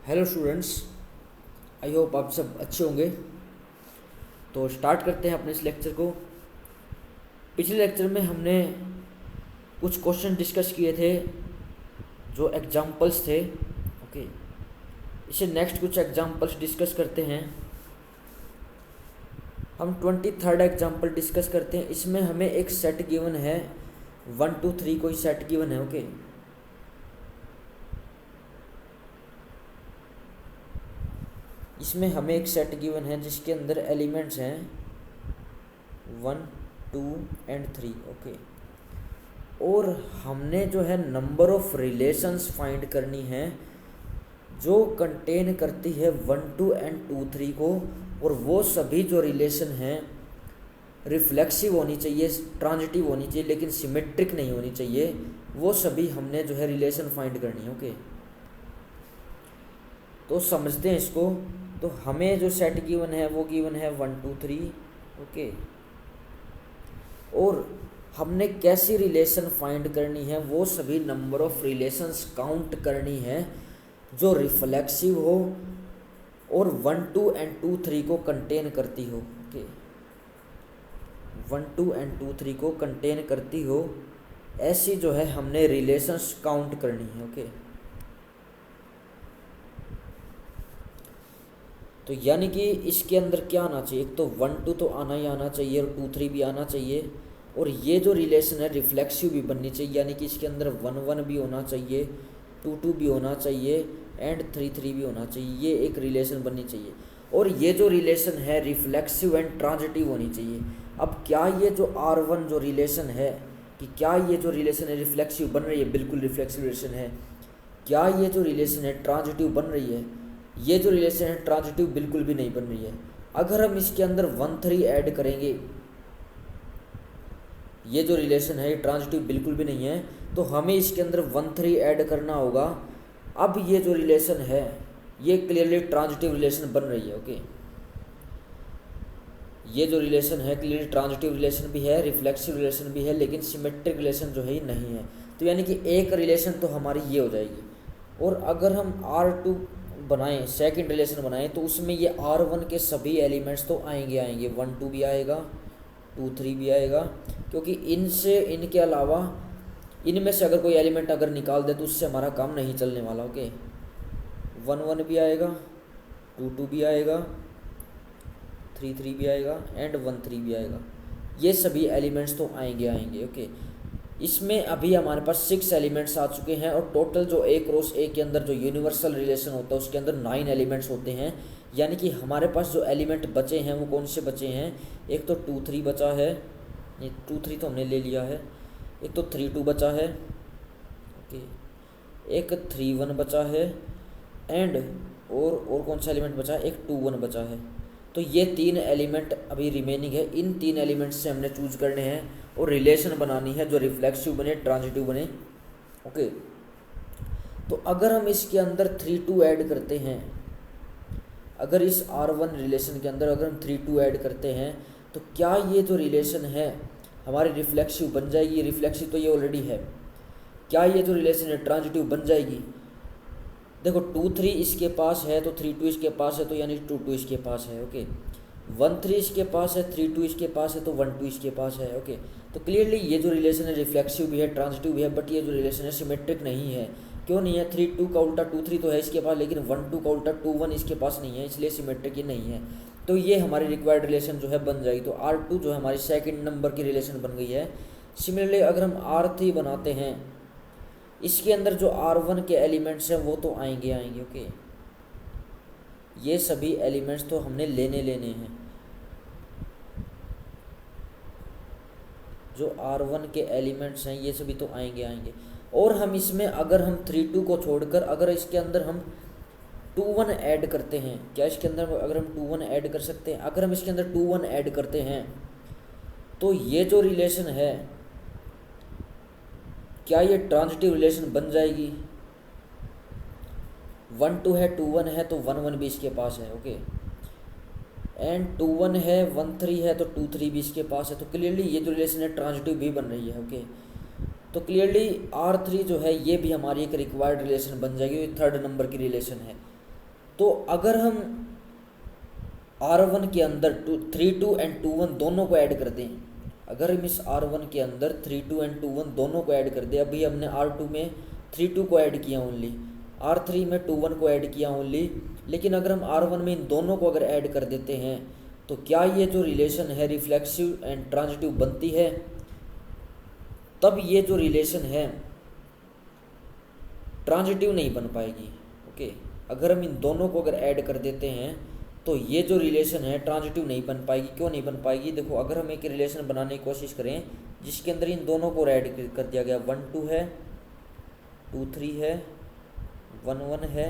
Hello students, I hope आप सब अच्छे होंगे। तो स्टार्ट करते हैं अपने इस लेक्चर को। पिछले लेक्चर में हमने कुछ क्वेश्चन डिस्कस किए थे जो एग्जाम्पल्स थे। ओके, इसे नेक्स्ट कुछ एग्जाम्पल्स डिस्कस करते हैं। हम 23rd एग्जाम्पल डिस्कस करते हैं। इसमें हमें एक सेट गिवन है, 1 2 3 कोई सेट गिवन है। ओके, इसमें हमें एक सेट गिवन है जिसके अंदर एलिमेंट्स हैं 1 2 एंड 3। ओके, और हमने जो है नंबर ऑफ रिलेशंस फाइंड करनी है जो कंटेन करती है 1 2 एंड 2 3 को। और वो सभी जो रिलेशन हैं रिफ्लेक्सिव होनी चाहिए, ट्रांजिटिव होनी चाहिए, लेकिन सिमेट्रिक नहीं होनी चाहिए। वो सभी हमने जो है रिलेशन फाइंड करनी है। ओके, तो समझते हैं इसको। तो हमें जो सेट गिवन है वो गिवन है 1 2 3। ओके, और हमने कैसी रिलेशन फाइंड करनी है, वो सभी नंबर ऑफ रिलेशंस काउंट करनी है जो रिफ्लेक्सिव हो और 1 2 एंड 2 3 को कंटेन करती हो। ओके, 1 2 एंड 2 3 को कंटेन करती हो, ऐसी जो है हमने रिलेशंस काउंट करनी है। ओके, तो यानी कि इसके अंदर क्या आना चाहिए, एक तो 1 2 तो आना ही आना चाहिए और 2 3 भी आना चाहिए। और ये जो रिलेशन है रिफ्लेक्सिव भी बननी चाहिए, यानी कि इसके अंदर 1 1 भी होना चाहिए, 2 2 भी होना चाहिए एंड 3 3 भी होना चाहिए। ये एक रिलेशन बननी चाहिए। और ये जो रिलेशन है रिफ्लेक्सिव एंड ट्रांजिटिव होनी चाहिए। अब क्या ये जो R1 जो रिलेशन है, कि क्या ये जो रिलेशन है रिफ्लेक्सिव बन रही है? बिल्कुल रिफ्लेक्सिव रिलेशन है। क्या ये जो रिलेशन है ट्रांजिटिव बन रही है? ये जो रिलेशन है ट्रांजिटिव बिल्कुल भी नहीं बन रही है। अगर हम इसके अंदर 1 3 ऐड करेंगे, ये जो रिलेशन है ये ट्रांजिटिव बिल्कुल भी नहीं है, तो हमें इसके अंदर 1 3 ऐड करना होगा। अब ये जो रिलेशन है ये क्लियरली ट्रांजिटिव रिलेशन बन रही है। ओके, ये जो रिलेशन है क्लियरली ट्रांजिटिव रिलेशन भी है, रिफ्लेक्सिव रिलेशन भी है, लेकिन सिमेट्रिक रिलेशन जो है ये नहीं है। तो यानी कि एक रिलेशन तो हमारी ये हो जाएगी। और अगर हम R2 बनाएं, सेकंड रिलेशन बनाएं, तो उसमें ये R1 के सभी एलिमेंट्स तो आएंगे 1 2 भी आएगा, 2 3 भी आएगा, क्योंकि इनसे इनके अलावा इनमें से अगर कोई एलिमेंट अगर निकाल दे तो उससे हमारा काम नहीं चलने वाला। ओके, 1 1 भी आएगा, 2 2 भी आएगा, 3 3 भी आएगा एंड 1 3 भी आएगा। ये सभी एलिमेंट्स तो आएंगे। ओके, इसमें अभी हमारे पास 6 एलिमेंट्स आ चुके हैं और टोटल जो A क्रॉस A के अंदर जो यूनिवर्सल रिलेशन होता है उसके अंदर 9 एलिमेंट्स होते हैं। यानी कि हमारे पास जो एलिमेंट बचे हैं वो कौन से बचे हैं? एक तो 2 3 बचा है, ये 2 3 तो हमने ले लिया है। एक तो 3 2 बचा है। ओके, एक 3 1 बचा है एंड और कौन सा एलिमेंट बचा है? एक 2 1 बचा है। तो ये 3 एलिमेंट अभी रिमेनिंग है। इन 3 एलिमेंट्स से हमने चूज करने हैं और रिलेशन बनानी है जो रिफ्लेक्सिव बने, ट्रांजिटिव बने। ओके, तो अगर हम इसके अंदर 3 2 ऐड करते हैं, अगर इस R1 रिलेशन के अंदर अगर हम 3 2 ऐड करते हैं, तो क्या ये जो रिलेशन है हमारी रिफ्लेक्सिव बन जाएगी? रिफ्लेक्सिव तो ये ऑलरेडी है। क्या ये जो रिलेशन है ट्रांजिटिव बन जाएगी? देखो 2 3 इसके पास है तो 3 2 इसके पास है, तो यानी 2 2 इसके पास है। ओके, 1 3 इसके पास है, 3 2 इसके पास है, तो 1 2 इसके पास है। ओके, तो क्लियरली ये जो रिलेशन है रिफ्लेक्सिव भी है, ट्रांजिटिव भी है, बट ये जो रिलेशन है सिमेट्रिक नहीं है। क्यों नहीं है? 3 2 का उल्टा 2 3 तो है इसके पास, लेकिन 1 2 का उल्टा 2 1 इसके पास नहीं है, इसलिए सिमेट्रिक ये नहीं है। तो ये हमारी रिक्वायर्ड रिलेशन जो है बन जाएगी। तो R2 जो है हमारी सेकेंड नंबर की रिलेशन बन गई है। सिमिलरली अगर हम R3 बनाते हैं, इसके अंदर जो R1 के एलिमेंट्स हैं वो तो आएंगे। ओके, ये सभी एलिमेंट्स तो हमने लेने हैं। जो R1 के एलिमेंट्स हैं ये सभी तो आएंगे। और हम इसमें अगर हम 3 2 को छोड़कर अगर इसके अंदर हम 2 1 ऐड करते हैं, क्या इसके अंदर अगर हम 2 1 ऐड कर सकते हैं? अगर हम इसके अंदर 2 1 ऐड करते हैं तो ये जो रिलेशन है क्या ये ट्रांजिटिव रिलेशन बन जाएगी? 1 2 है, 2 1 है, तो 1 1 भी इसके पास है। ओके, एंड 2 1 है, 1 3 है, तो 2 3 भी इसके पास है। तो क्लियरली ये जो रिलेशन है ट्रांजिटिव भी बन रही है। ओके, तो क्लियरली R3 जो है ये भी हमारी एक रिक्वायर्ड रिलेशन बन जाएगी, ये 3rd नंबर की रिलेशन है। तो अगर हम R1 के अंदर 32 एंड 21 दोनों को ऐड कर दें, अगर हम इस R1 के अंदर 32 एंड 21 दोनों को ऐड कर दें, अभी हमने R2 में 32 को ऐड किया ओनली, R3 में 21 को ऐड किया ओनली, लेकिन अगर हम R1 में इन दोनों को अगर ऐड कर देते हैं तो क्या ये जो रिलेशन है रिफ्लेक्सिव एंड ट्रांजिटिव बनती है? तब ये जो रिलेशन है ट्रांजिटिव नहीं बन पाएगी। ओके, अगर हम इन दोनों को अगर ऐड कर देते हैं तो ये जो रिलेशन है ट्रांजिटिव नहीं बन पाएगी। क्यों नहीं बन पाएगी? देखो, अगर हम एक रिलेशन बनाने की कोशिश करें जिसके अंदर इन दोनों को ऐड कर दिया गया, 1 2 है, 2 3 है, 1 1 है,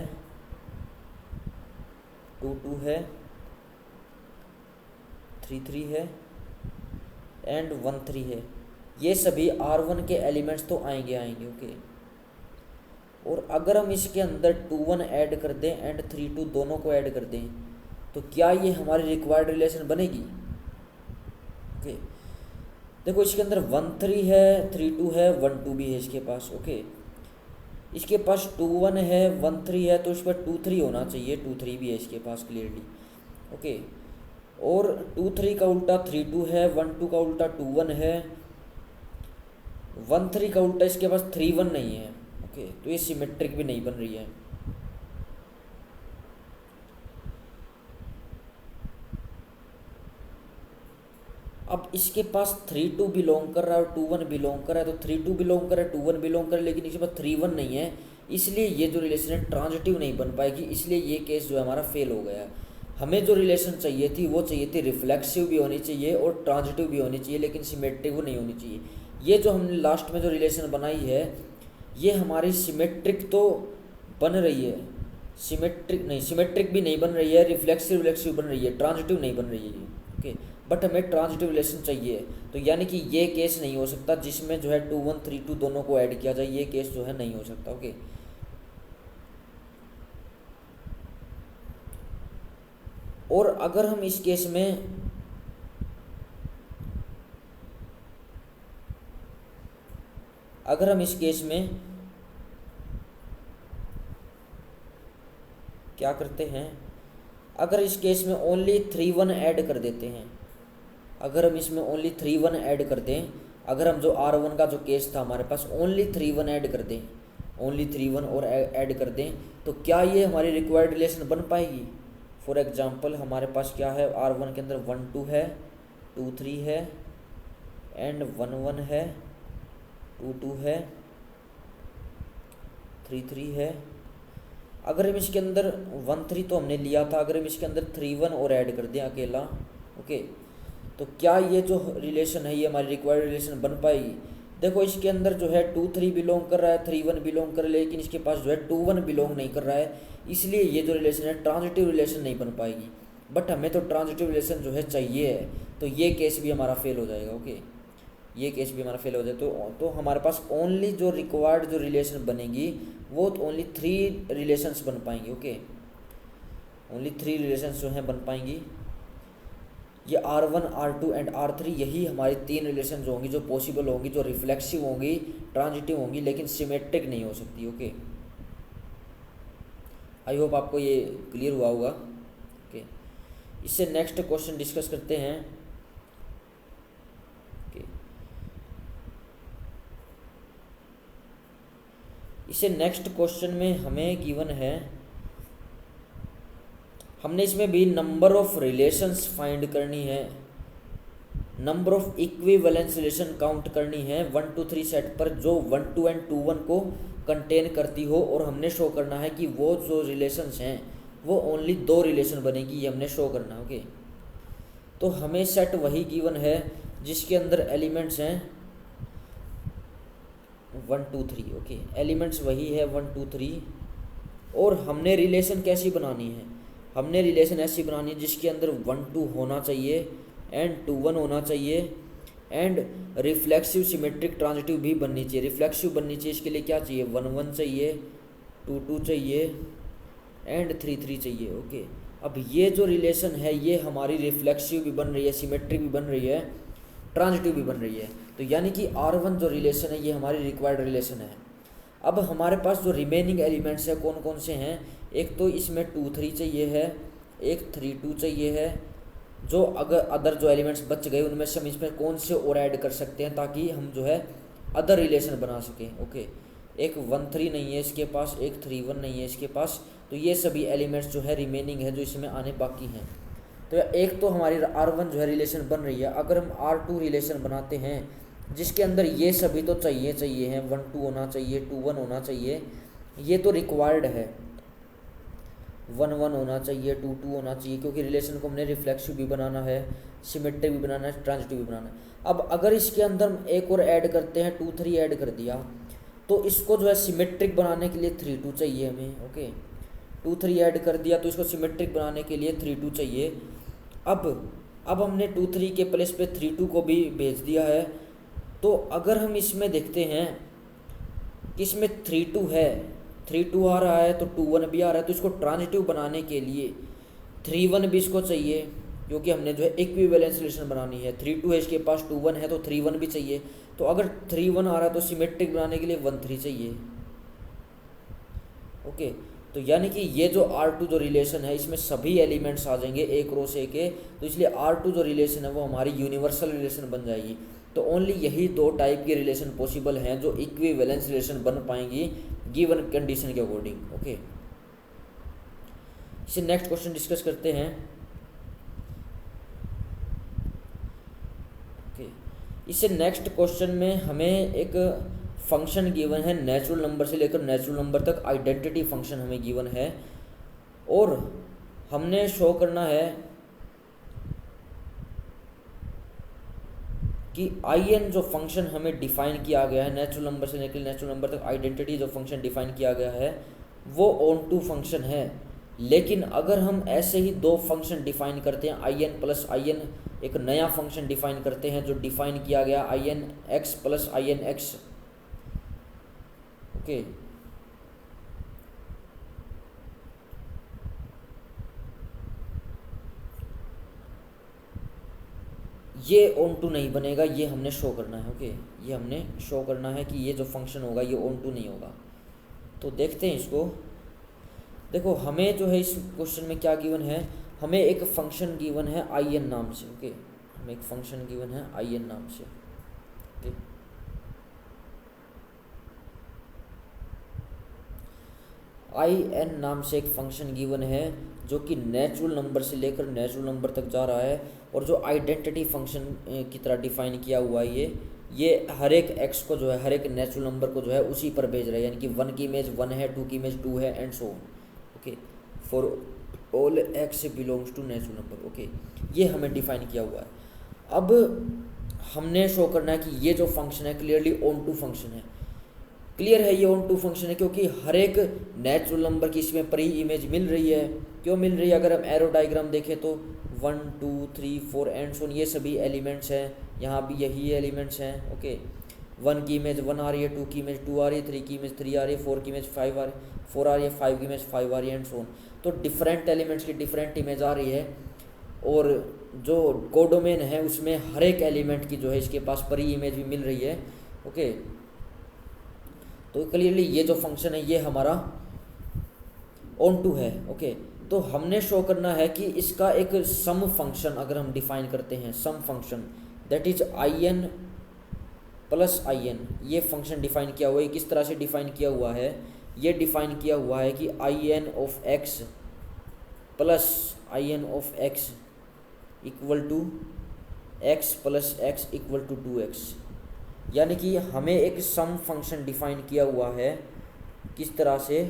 2 2 है, 3 3 है एंड 1 3 है, ये सभी R1 के एलिमेंट्स तो आएंगे। ओके, और अगर हम इसके अंदर 2 1 ऐड कर दें एंड 3 2 दोनों को ऐड कर दें तो क्या ये हमारी रिक्वायर्ड रिलेशन बनेगी? ओके, देखो इसके अंदर 1 3 है, 3 2 है, 1 2 भी है इसके पास। ओके, इसके पास 2 1 है, 1 3 है, तो इस पर 2 3 होना चाहिए, 2 3 भी है इसके पास क्लियरली। ओके, और 2 3 का उल्टा 3 2 है, 1 2 का उल्टा 2 1 है, 1 3 का उल्टा इसके पास 3 1 नहीं है। ओके, तो ये सिमेट्रिक भी नहीं बन रही है। अब इसके पास 3 2 बिलोंग कर रहा है और 2 1 बिलोंग कर रहा है, तो 3 2 बिलोंग कर रहा है, 2 1 बिलोंग कर रहा है, लेकिन इसके पास 3 1 नहीं है, इसलिए ये जो रिलेशन है ट्रांजिटिव नहीं बन पाएगी। इसलिए ये केस जो है हमारा फेल हो गया। हमें जो रिलेशन चाहिए थी वो चाहिए थी रिफ्लेक्सिव भी होनी चाहिए और ट्रांजिटिव भी होनी चाहिए, लेकिन सिमेट्रिक वो नहीं होनी चाहिए। ये जो हमने लास्ट में जो रिलेशन बनाई है ये हमारी सिमेट्रिक तो बन रही है, सिमेट्रिक भी नहीं बन रही है, रिफ्लेक्सिव बन रही है, ट्रांजिटिव नहीं बन रही है। ओके, बट हमें ट्रांजिटिव रिलेशन चाहिए, तो यानी कि ये केस नहीं हो सकता जिसमें जो है 2 1 3 2 दोनों को ऐड किया जाए, ये केस जो है नहीं हो सकता। ओके, और अगर हम इस केस में क्या करते हैं, अगर इस केस में ओनली 3 1 ऐड कर देते हैं, अगर हम इसमें ओनली 3 1 ऐड कर दें, अगर हम जो R1 का जो केस था हमारे पास ओनली 3 1 ऐड कर दें, ओनली 3 1 और ऐड कर दें, तो क्या ये हमारी रिक्वायर्ड रिलेशन बन पाएगी? फॉर एग्जांपल हमारे पास क्या है, R1 के अंदर 1 2 है, 2 3 है एंड 1 1 है, 2 2 है, 3 3 है। अगर हम इसके अंदर 1 3 तो हमने लिया था, अगर हम इसके अंदर 3 1 और ऐड कर दें अकेला, ओके, तो क्या ये जो रिलेशन है ये हमारी रिक्वायर्ड रिलेशन बन पाएगी? देखो इसके अंदर जो है 2 3 बिलोंग कर रहा है, 3 1 बिलोंग कर रहा है, लेकिन इसके पास जो है 2 1 बिलोंग नहीं कर रहा है, इसलिए ये जो रिलेशन है ट्रांजिटिव रिलेशन नहीं बन पाएगी। बट हमें तो ट्रांजिटिव रिलेशन जो है चाहिए है, तो ये केस भी हमारा फेल हो जाएगा। ओके, ये केस भी हमारा फेल हो जाए तो हमारे पास ओनली जो रिक्वायर्ड जो रिलेशन बनेगी वो तो ओनली 3 रिलेशंस बन पाएंगी। ओके, ओनली 3 रिलेशंस जो हैं बन पाएंगी। ये R1 R2 एंड R3 यही हमारी 3 रिलेशन होंगी जो पॉसिबल होंगी, जो रिफ्लेक्सिव होंगी, ट्रांजिटिव होंगी, लेकिन सिमेट्रिक नहीं हो सकती। ओके, आई होप आपको ये क्लियर हुआ होगा। ओके, इससे नेक्स्ट क्वेश्चन डिस्कस करते हैं। ओके, इससे नेक्स्ट क्वेश्चन में हमें गिवन है, हमने इसमें भी नंबर ऑफ रिलेशंस फाइंड करनी है, number of equivalence relation count करनी है 1 2 3 सेट पर जो 1 2 एंड 2 1 को कंटेन करती हो, और हमने शो करना है कि वो जो रिलेशंस हैं वो ओनली 2 रिलेशन बनेगी, ये हमने शो करना है। ओके, तो हमें सेट वही गिवन है जिसके अंदर एलिमेंट्स हैं 1 2 3। ओके, एलिमेंट्स वही है 1 2 3, और हमने रिलेशन कैसी बनानी है, हमने रिलेशन ऐसी बनानी है जिसके अंदर 1 2 होना चाहिए एंड 2 1 होना चाहिए, एंड रिफ्लेक्सिव सिमेट्रिक ट्रांजिटिव भी बननी चाहिए। रिफ्लेक्सिव बननी चाहिए, इसके लिए क्या चाहिए, 1 1 चाहिए, 2 2 चाहिए एंड 3 3 चाहिए। ओके, अब ये जो रिलेशन है ये हमारी रिफ्लेक्सिव भी बन रही है, सिमेट्रिक भी बन रही है, ट्रांजिटिव भी बन रही है, तो यानी कि R1 जो रिलेशन है ये हमारी रिक्वायर्ड रिलेशन है। अब हमारे पास जो रिमेनिंग एलिमेंट्स है कौन कौन से हैं, एक तो इसमें 2 3 चाहिए है, एक 3 2 चाहिए है। जो अगर अदर जो एलिमेंट्स बच गए उनमें से हम इसमें कौन से और ऐड कर सकते हैं ताकि हम जो है अदर रिलेशन बना सकें। ओके, एक 1 3 नहीं है इसके पास, एक 3 1 नहीं है इसके पास, तो ये सभी एलिमेंट्स जो है रिमेनिंग है जो इसमें आने बाकी हैं। तो एक तो हमारी R1 जो है रिलेशन बन रही है। अगर हम R2 रिलेशन बनाते हैं जिसके अंदर ये सभी तो चाहिए हैं, 1 2 होना चाहिए, 2 1 होना चाहिए, ये तो रिक्वायर्ड है, 1 1 होना चाहिए, 2 2 होना चाहिए, क्योंकि रिलेशन को हमने रिफ्लेक्सिव भी बनाना है, सिमेट्रिक भी बनाना है, ट्रांजिटिव भी बनाना है। अब अगर इसके अंदर हम एक और ऐड करते हैं, 2 3 ऐड कर दिया, तो इसको जो है सिमेट्रिक बनाने के लिए 3 2 चाहिए हमें। ओके, 2 3 ऐड कर दिया तो इसको सिमेट्रिक बनाने के लिए 3 2 चाहिए। अब हमने 2 3 के प्लेस पे 3 2 को भी भेज दिया है। तो अगर हम इसमें देखते हैं कि इसमें 3 2 है, 3 2 आ रहा है तो 2 1 भी आ रहा है, तो इसको ट्रांजिटिव बनाने के लिए 3 1 भी इसको चाहिए, क्योंकि हमने जो है इक्विवेलेंस रिलेशन बनानी है। 3 2 है इसके पास, 2 1 है तो 3 1 भी चाहिए। तो अगर 3 1 आ रहा है तो सिमेट्रिक बनाने के लिए 1 3 चाहिए। ओके, तो यानी कि ये जो R2 जो रिलेशन है इसमें सभी एलिमेंट्स आ जाएंगे एक रो से के, तो इसलिए R2 जो रिलेशन है वो हमारी यूनिवर्सल रिलेशन बन जाएगी। तो ओनली यही 2 टाइप की रिलेशन पॉसिबल हैं जो इक्विवेलेंस रिलेशन बन पाएंगी गिवन कंडीशन के अकॉर्डिंग। ओके, इसे नेक्स्ट क्वेश्चन डिस्कस करते हैं। ओके, इससे नेक्स्ट क्वेश्चन में हमें एक फंक्शन गिवन है, नेचुरल नंबर से लेकर नेचुरल नंबर तक आइडेंटिटी फंक्शन हमें गिवन है, और हमने शो करना है कि in जो फंक्शन हमें डिफाइन किया गया है, नेचुरल नंबर से लेकर नेचुरल नंबर तक आइडेंटिटी जो फंक्शन डिफाइन किया गया है वो ऑन टू फंक्शन है। लेकिन अगर हम ऐसे ही 2 फंक्शन डिफाइन करते हैं, in प्लस in, एक नया फंक्शन डिफाइन करते हैं जो डिफाइन किया गया in x plus in x। Okay, ये ऑन टू नहीं बनेगा, ये हमने शो करना है। ओके, ये हमने शो करना है कि ये जो फंक्शन होगा ये ऑन टू नहीं होगा। तो देखते हैं इसको। देखो हमें जो है इस क्वेश्चन में क्या गिवन है, हमें एक फंक्शन गिवन है in नाम से। ओके, हमें एक फंक्शन गिवन है in नाम से। ओके, in नाम से एक फंक्शन गिवन है जो कि नेचुरल नंबर से लेकर नेचुरल नंबर तक जा रहा है, और जो आइडेंटिटी फंक्शन की तरह डिफाइन किया हुआ है ये हर एक x को जो है, हर एक नेचुरल नंबर को जो है उसी पर भेज रहा है, यानी कि 1 की इमेज 1 है, 2 की इमेज 2 है, and so on. Okay, for all x belongs to natural number. Okay, ये हमें डिफाइन किया हुआ है। अब हमने शो करना है कि ये जो फंक्शन है क्लियरली ऑन टू फंक्शन है। क्लियर है ये ऑन टू फंक्शन है क्योंकि हर एक नेचुरल नंबर की इसमें प्री इमेज मिल रही है। क्यों मिल रही है? अगर हम एरो डायग्राम देखें तो 1 2 3 4 एंड सो, ये सभी एलिमेंट्स हैं, यहाँ भी यही एलिमेंट्स हैं। ओके, 1 की इमेज 1 आ रही है, 2 की इमेज 2 आ रही है, 3 की इमेज 3 आ रही है, 4 की इमेज 4 आ रही है, 5 की इमेज 5 आ रही है, एंड सो। तो डिफरेंट एलिमेंट्स की डिफरेंट इमेज आ रही है, और जो कोडोमेन है उसमें हर एक एलिमेंट की जो है इसके पास प्री इमेज भी मिल रही है। ओके, तो क्लियरली ये जो फंक्शन है ये हमारा ऑन टू है। ओके, तो हमने शो करना है कि इसका एक सम फंक्शन अगर हम डिफाइन करते हैं, some function that is in plus in, ये फंक्शन डिफाइन किया हुआ है। किस तरह से डिफाइन किया हुआ है? ये डिफाइन किया हुआ है कि in of x plus in of x equal to x plus x equal to 2x, यानी कि हमें एक सम फंक्शन डिफाइन किया हुआ है। किस तरह से?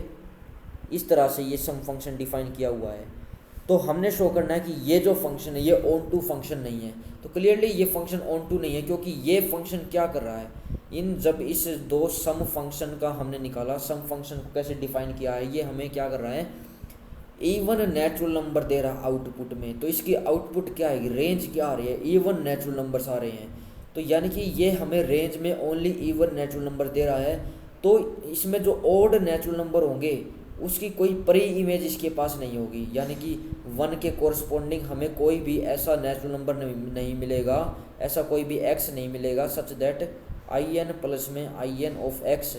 इस तरह से ये सम फंक्शन डिफाइन किया हुआ है। तो हमने शो करना है कि ये जो फंक्शन है ये ऑन टू फंक्शन नहीं है। तो क्लियरली ये फंक्शन ऑन टू नहीं है क्योंकि ये फंक्शन क्या कर रहा है, जब इस 2 सम फंक्शन का हमने निकाला, सम फंक्शन को कैसे डिफाइन किया है, ये हमें क्या कर रहा है, इवन नेचुरल नंबर दे रहा है आउटपुट में। तो इसकी आउटपुट क्या है, रेंज क्या आ रही है, इवन नेचुरल नंबर्स आ रहे हैं। तो यानी कि ये हमें रेंज में ओनली इवन नेचुरल नंबर दे रहा है। तो इसमें जो ओड नेचुरल नंबर होंगे उसकी कोई प्री इमेज इसके पास नहीं होगी, यानी कि 1 के कोरस्पॉन्डिंग हमें कोई भी ऐसा नेचुरल नंबर नहीं मिलेगा, ऐसा कोई भी x नहीं मिलेगा सच दैट in प्लस में in ऑफ x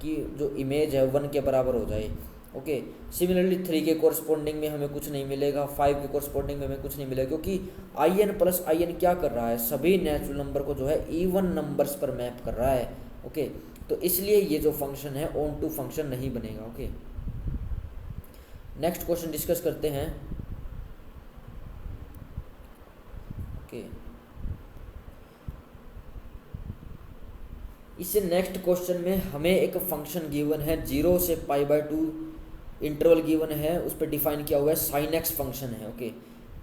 की जो इमेज है 1 के बराबर हो जाए। ओके, सिमिलरली 3 के कोरस्पॉन्डिंग में हमें कुछ नहीं मिलेगा, 5 के कोरस्पॉन्डिंग में हमें कुछ नहीं मिलेगा, क्योंकि I N plus I N क्या कर रहा है, सभी नेचुरल नंबर को जो है इवन नंबर्स पर मैप कर रहा है। ओके, तो इसलिए ये जो फंक्शन है ऑन टू फंक्शन नहीं बनेगा। ओके, नेक्स्ट क्वेश्चन डिस्कस करते हैं। ओके, इससे नेक्स्ट क्वेश्चन में हमें एक फंक्शन गिवन है 0 से π/2 इंटरवल गिवन है, उस पर डिफाइन किया हुआ है साइन एक्स फंक्शन है। ओके,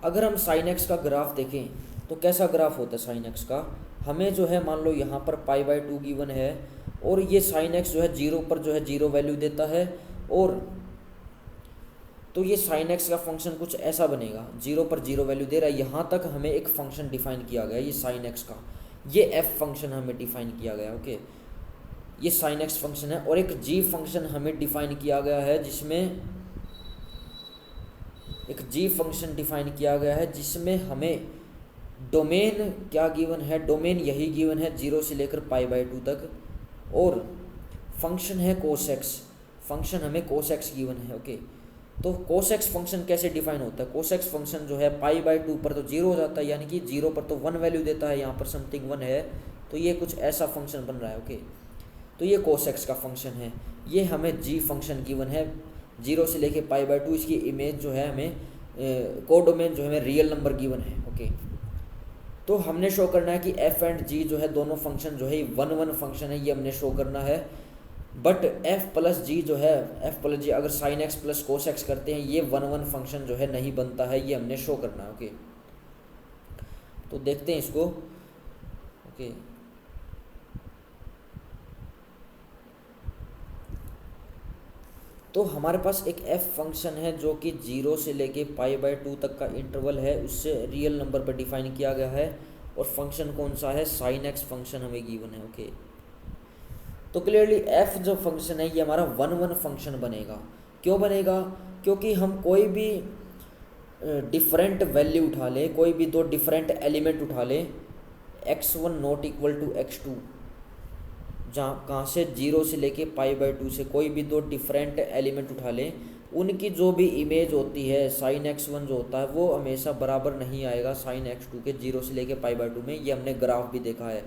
अगर हम साइन एक्स का ग्राफ देखें तो कैसा ग्राफ होता है साइन एक्स का, हमें जो है मान लो यहाँ पर π/2 गिवन है और ये साइन एक्स जो है 0 पर जो है 0 वैल्यू देता है, और तो ये साइन एक्स का फंक्शन कुछ ऐसा बनेगा, 0 पर 0 वैल्यू दे रहा है। यहाँ तक हमें एक फंक्शन डिफाइन किया गया है, ये साइन एक्स का, ये एफ फंक्शन हमें डिफाइन किया गया है। ओके, ये साइन एक्स फंक्शन है, और एक जी फंक्शन हमें डिफाइन किया गया है, जिसमें एक जी फंक्शन डिफाइन किया गया है जिसमें हमें डोमेन क्या गिवन है, डोमेन यही गिवन है 0 से लेकर π/2 तक, और फंक्शन है कोस एक्स, फंक्शन हमें कोस एक्स गिवन है। ओके, तो कोस एक्स फंक्शन कैसे डिफाइन होता है, कोस एक्स फंक्शन जो है π/2 पर तो 0 हो जाता है, यानी कि 0 पर तो 1 वैल्यू देता है, यहाँ पर समथिंग 1 है, तो ये कुछ ऐसा फंक्शन बन रहा है। ओके, तो ये कोस एक्स का फंक्शन है, ये हमें जी फंक्शन गिवन है 0 से लेके π/2, इसकी इमेज जो है हमें कोडोमेन जो हमें रियल नंबर गिवन है। ओके, तो हमने शो करना है कि एफ एंड जी जो है दोनों फंक्शन जो है 1 फंक्शन है, ये हमने शो करना है। बट एफ प्लस जी जो है, एफ प्लस जी अगर sign x plus cos x करते हैं, ये 1 फंक्शन जो है नहीं बनता है, ये हमने शो करना है। ओके, तो देखते हैं इसको। ओके, तो हमारे पास एक एफ फंक्शन है जो कि 0 से लेके π/2 तक का इंटरवल है, उससे रियल नंबर पर डिफाइन किया गया है, और फंक्शन कौन सा है, साइन एक्स फंक्शन हमें गिवन है। ओके, तो क्लियरली एफ जो फंक्शन है ये हमारा 1 फंक्शन बनेगा। क्यों बनेगा, क्योंकि हम कोई भी डिफरेंट वैल्यू उठा लें, कोई भी दो डिफरेंट एलिमेंट उठा लें, x1 not equal to x2, जहाँ कहाँ से 0 से लेके π/2 से कोई भी दो डिफरेंट एलिमेंट उठा लें, उनकी जो भी इमेज होती है साइन x1 जो होता है वो हमेशा बराबर नहीं आएगा साइन x2 के 0 से लेके π/2 में। ये हमने ग्राफ भी देखा है।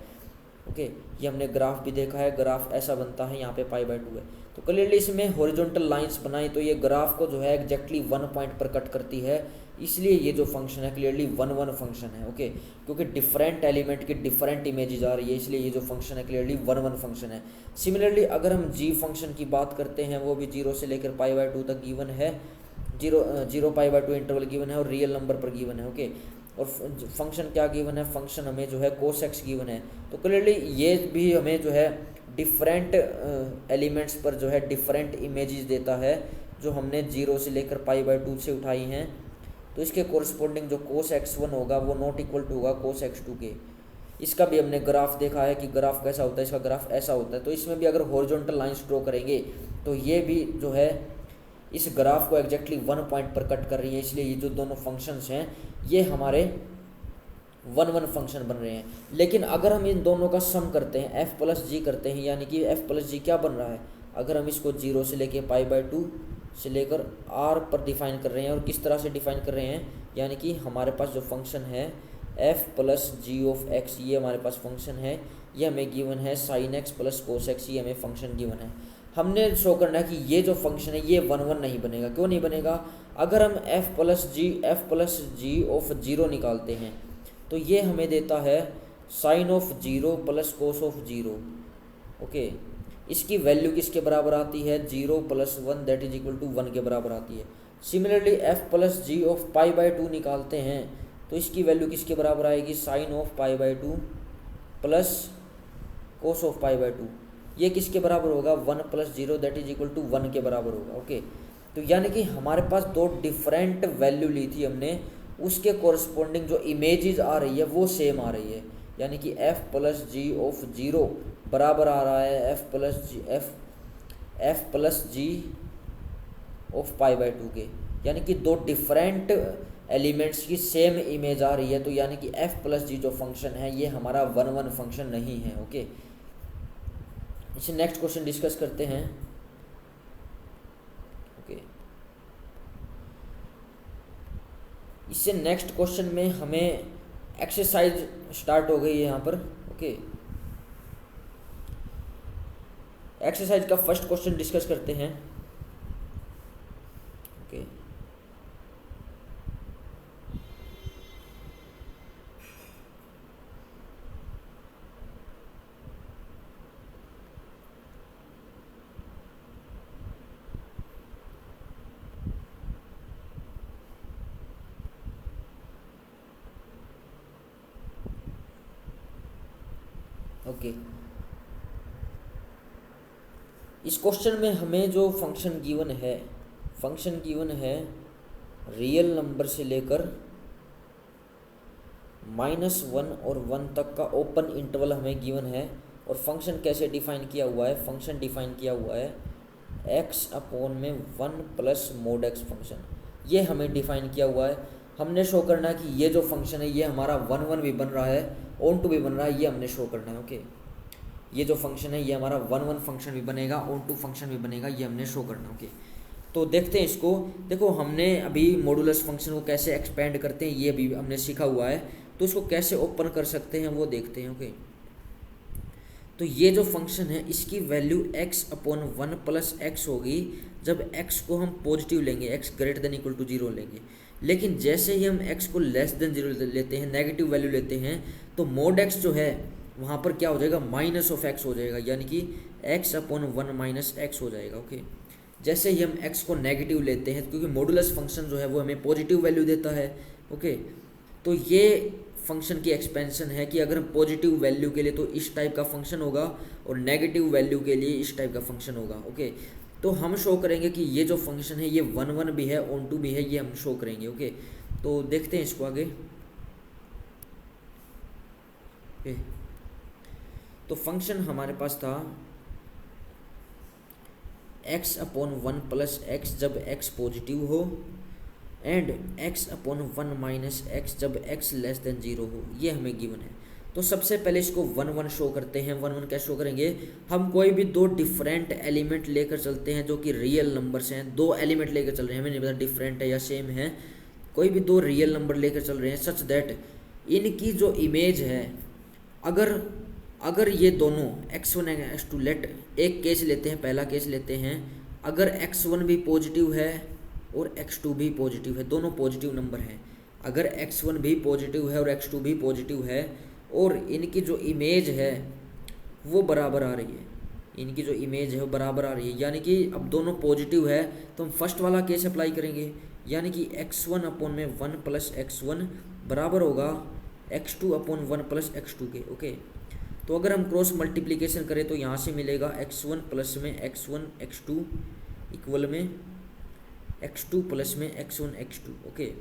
ओके, ये हमने ग्राफ भी देखा है, ग्राफ ऐसा बनता है, यहाँ पे π/2 है, तो क्लियरली इसमें हॉरिजॉन्टल लाइंस बनाई तो ये ग्राफ को जो है एग्जैक्टली 1 पॉइंट पर कट करती है, इसलिए ये जो फंक्शन है क्लियरली 1 फंक्शन है। ओके, क्योंकि डिफरेंट एलिमेंट की डिफरेंट इमेजेस आ रही है, इसलिए ये जो फंक्शन है क्लियरली 1 फंक्शन है। सिमिलरली अगर हम जी फंक्शन की बात करते हैं, वो भी 0 से लेकर π/2 तक गिवन है, 0 π/2 इंटरवल गिवन है और रियल नंबर पर गिवन है। ओके, और फंक्शन क्या गिवन है, फंक्शन हमें जो है कोस एक्स गिवन है, तो क्लियरली ये भी हमें जो है डिफरेंट एलिमेंट्स पर जो है डिफरेंट इमेजेस देता है, जो हमने 0 से लेकर π/2 से उठाई हैं, तो इसके कोरस्पॉन्डिंग जो कोस x1 होगा वो नॉट इक्वल टू होगा कोस x2 के। इसका भी हमने ग्राफ देखा है कि ग्राफ कैसा होता है, इसका ग्राफ ऐसा होता है, तो इसमें भी अगर हॉरिजॉन्टल लाइंस ड्रॉ करेंगे तो ये भी जो है इस ग्राफ को एग्जैक्टली 1 पॉइंट पर कट कर रही है, इसलिए ये जो दोनों फंक्शंस हैं ये हमारे 1 फंक्शन बन रहे हैं। लेकिन अगर हम इन दोनों का सम करते हैं, एफ प्लस जी करते हैं, यानी कि एफ प्लस जी क्या बन रहा है, अगर हम इसको 0 से लेके π/2 से लेकर r पर डिफाइन कर रहे हैं, और किस तरह से डिफाइन कर रहे हैं, यानी कि हमारे पास जो फंक्शन है f plus ji of x, ये हमारे पास फंक्शन है, ये हमें गिवन है sine x plus cos x, ये हमें फंक्शन गिवन है। हमने शो करना है कि ये जो फंक्शन है ये 1 नहीं बनेगा। क्यों नहीं बनेगा, अगर हम एफ प्लस जी ऑफ 0 निकालते हैं तो ये हमें देता है sine of 0 plus cos of 0। Okay, इसकी वैल्यू किसके बराबर आती है, 0 + 1 दैट इज इक्वल टू 1 के बराबर आती है। Similarly F plus ji of π/2 निकालते हैं तो इसकी वैल्यू किसके बराबर आएगी, sine of π/2 plus cos of π/2, ये किसके बराबर होगा, 1 + 0 दैट इज इक्वल टू 1 के बराबर होगा। ओके, तो यानी कि हमारे पास दो डिफरेंट वैल्यू ली थी हमने, उसके कोरस्पॉन्डिंग जो इमेजेस आ रही है वो सेम आ रही है, यानी कि एफ प्लस जी ऑफ 0 बराबर आ रहा है एफ प्लस जी ऑफ π/2 के, यानी कि दो डिफरेंट एलिमेंट्स की सेम इमेज आ रही है, तो यानी कि एफ प्लस जी जो फंक्शन है ये हमारा 1 फंक्शन नहीं है। ओके, इसे नेक्स्ट क्वेश्चन डिस्कस करते हैं। ओके, इससे नेक्स्ट क्वेश्चन में हमें एक्सरसाइज स्टार्ट हो गई है यहाँ पर। ओके, एक्सरसाइज का फर्स्ट क्वेश्चन डिस्कस करते हैं। ओके, ओके, इस क्वेश्चन में हमें जो फंक्शन गिवन है रियल नंबर से लेकर -1 और 1 तक का ओपन इंटरवल हमें गिवन है। और फंक्शन कैसे डिफाइन किया हुआ है? फंक्शन डिफाइन किया हुआ है x अपॉन में 1 प्लस मोड x फंक्शन, ये हमें डिफाइन किया हुआ है। हमने शो करना है कि ये जो फंक्शन है ये हमारा 1 भी बन रहा है, ऑन टू भी बन रहा है, ये हमने शो करना है। ओके, ये जो फंक्शन है ये हमारा 1 फंक्शन भी बनेगा, ऑन टू फंक्शन भी बनेगा, ये हमने शो करना है। ओके, तो देखते हैं इसको। देखो, हमने अभी मॉडुलस फंक्शन को कैसे एक्सपेंड करते हैं ये भी हमने सीखा हुआ है, तो इसको कैसे ओपन कर सकते हैं वो देखते हैं। ओके, तो ये जो फंक्शन है इसकी value x upon 1 plus x होगी जब x को हम पॉजिटिव लेंगे, x greater than equal to 0 लेंगे। लेकिन जैसे ही हम x को लेस देन 0 लेते हैं, नेगेटिव वैल्यू लेते हैं, तो मोड x जो है वहाँ पर क्या हो जाएगा? माइनस ऑफ x हो जाएगा, यानी कि x अपॉन 1 माइनस एक्स हो जाएगा। ओके, जैसे ही हम x को नेगेटिव लेते हैं, क्योंकि मॉडुलस फंक्शन जो है वो हमें पॉजिटिव वैल्यू देता है। ओके, तो ये फंक्शन की एक्सपेंशन है कि अगर हम पॉजिटिव वैल्यू के लिए तो इस टाइप का फंक्शन होगा और नेगेटिव वैल्यू के लिए इस टाइप का फंक्शन होगा। ओके, तो हम शो करेंगे कि ये जो फंक्शन है ये 1 भी है, ऑन टू भी है, ये हम शो करेंगे। ओके, तो देखते हैं इसको आगे। ओके, तो फंक्शन हमारे पास था x अपॉन 1 प्लस एक्स जब x पॉजिटिव हो, and x upon 1 minus x जब x लेस देन 0 हो, ये हमें गिवन है। तो सबसे पहले इसको 1 शो करते हैं। 1 कैसे शो करेंगे? हम कोई भी दो डिफरेंट एलिमेंट लेकर चलते हैं जो कि रियल नंबर्स हैं। दो एलिमेंट लेकर चल रहे हैं, हमें नहीं पता डिफरेंट है या सेम है, कोई भी दो रियल नंबर लेकर चल रहे हैं सच दैट इनकी जो इमेज है, अगर ये दोनों x1 एंड x2, लेट एक केस लेते हैं, पहला केस लेते हैं, अगर x1 भी पॉजिटिव है और x2 भी पॉजिटिव है, दोनों पॉजिटिव नंबर हैं, अगर x1 भी पॉजिटिव है और x2 भी पॉजिटिव है और इनकी जो इमेज है वो बराबर आ रही है, इनकी जो इमेज है वो बराबर आ रही है, यानी कि अब दोनों पॉजिटिव है तो हम फर्स्ट वाला केस अप्लाई करेंगे, यानी कि x1 अपॉन में 1 प्लस x1 बराबर होगा x2 अपॉन 1 प्लस x2 के। ओके, तो अगर हम क्रॉस मल्टीप्लिकेशन करें तो यहाँ से मिलेगा x1 प्लस में x1 x2 इक्वल में x2 प्लस में x1 x2। ओके,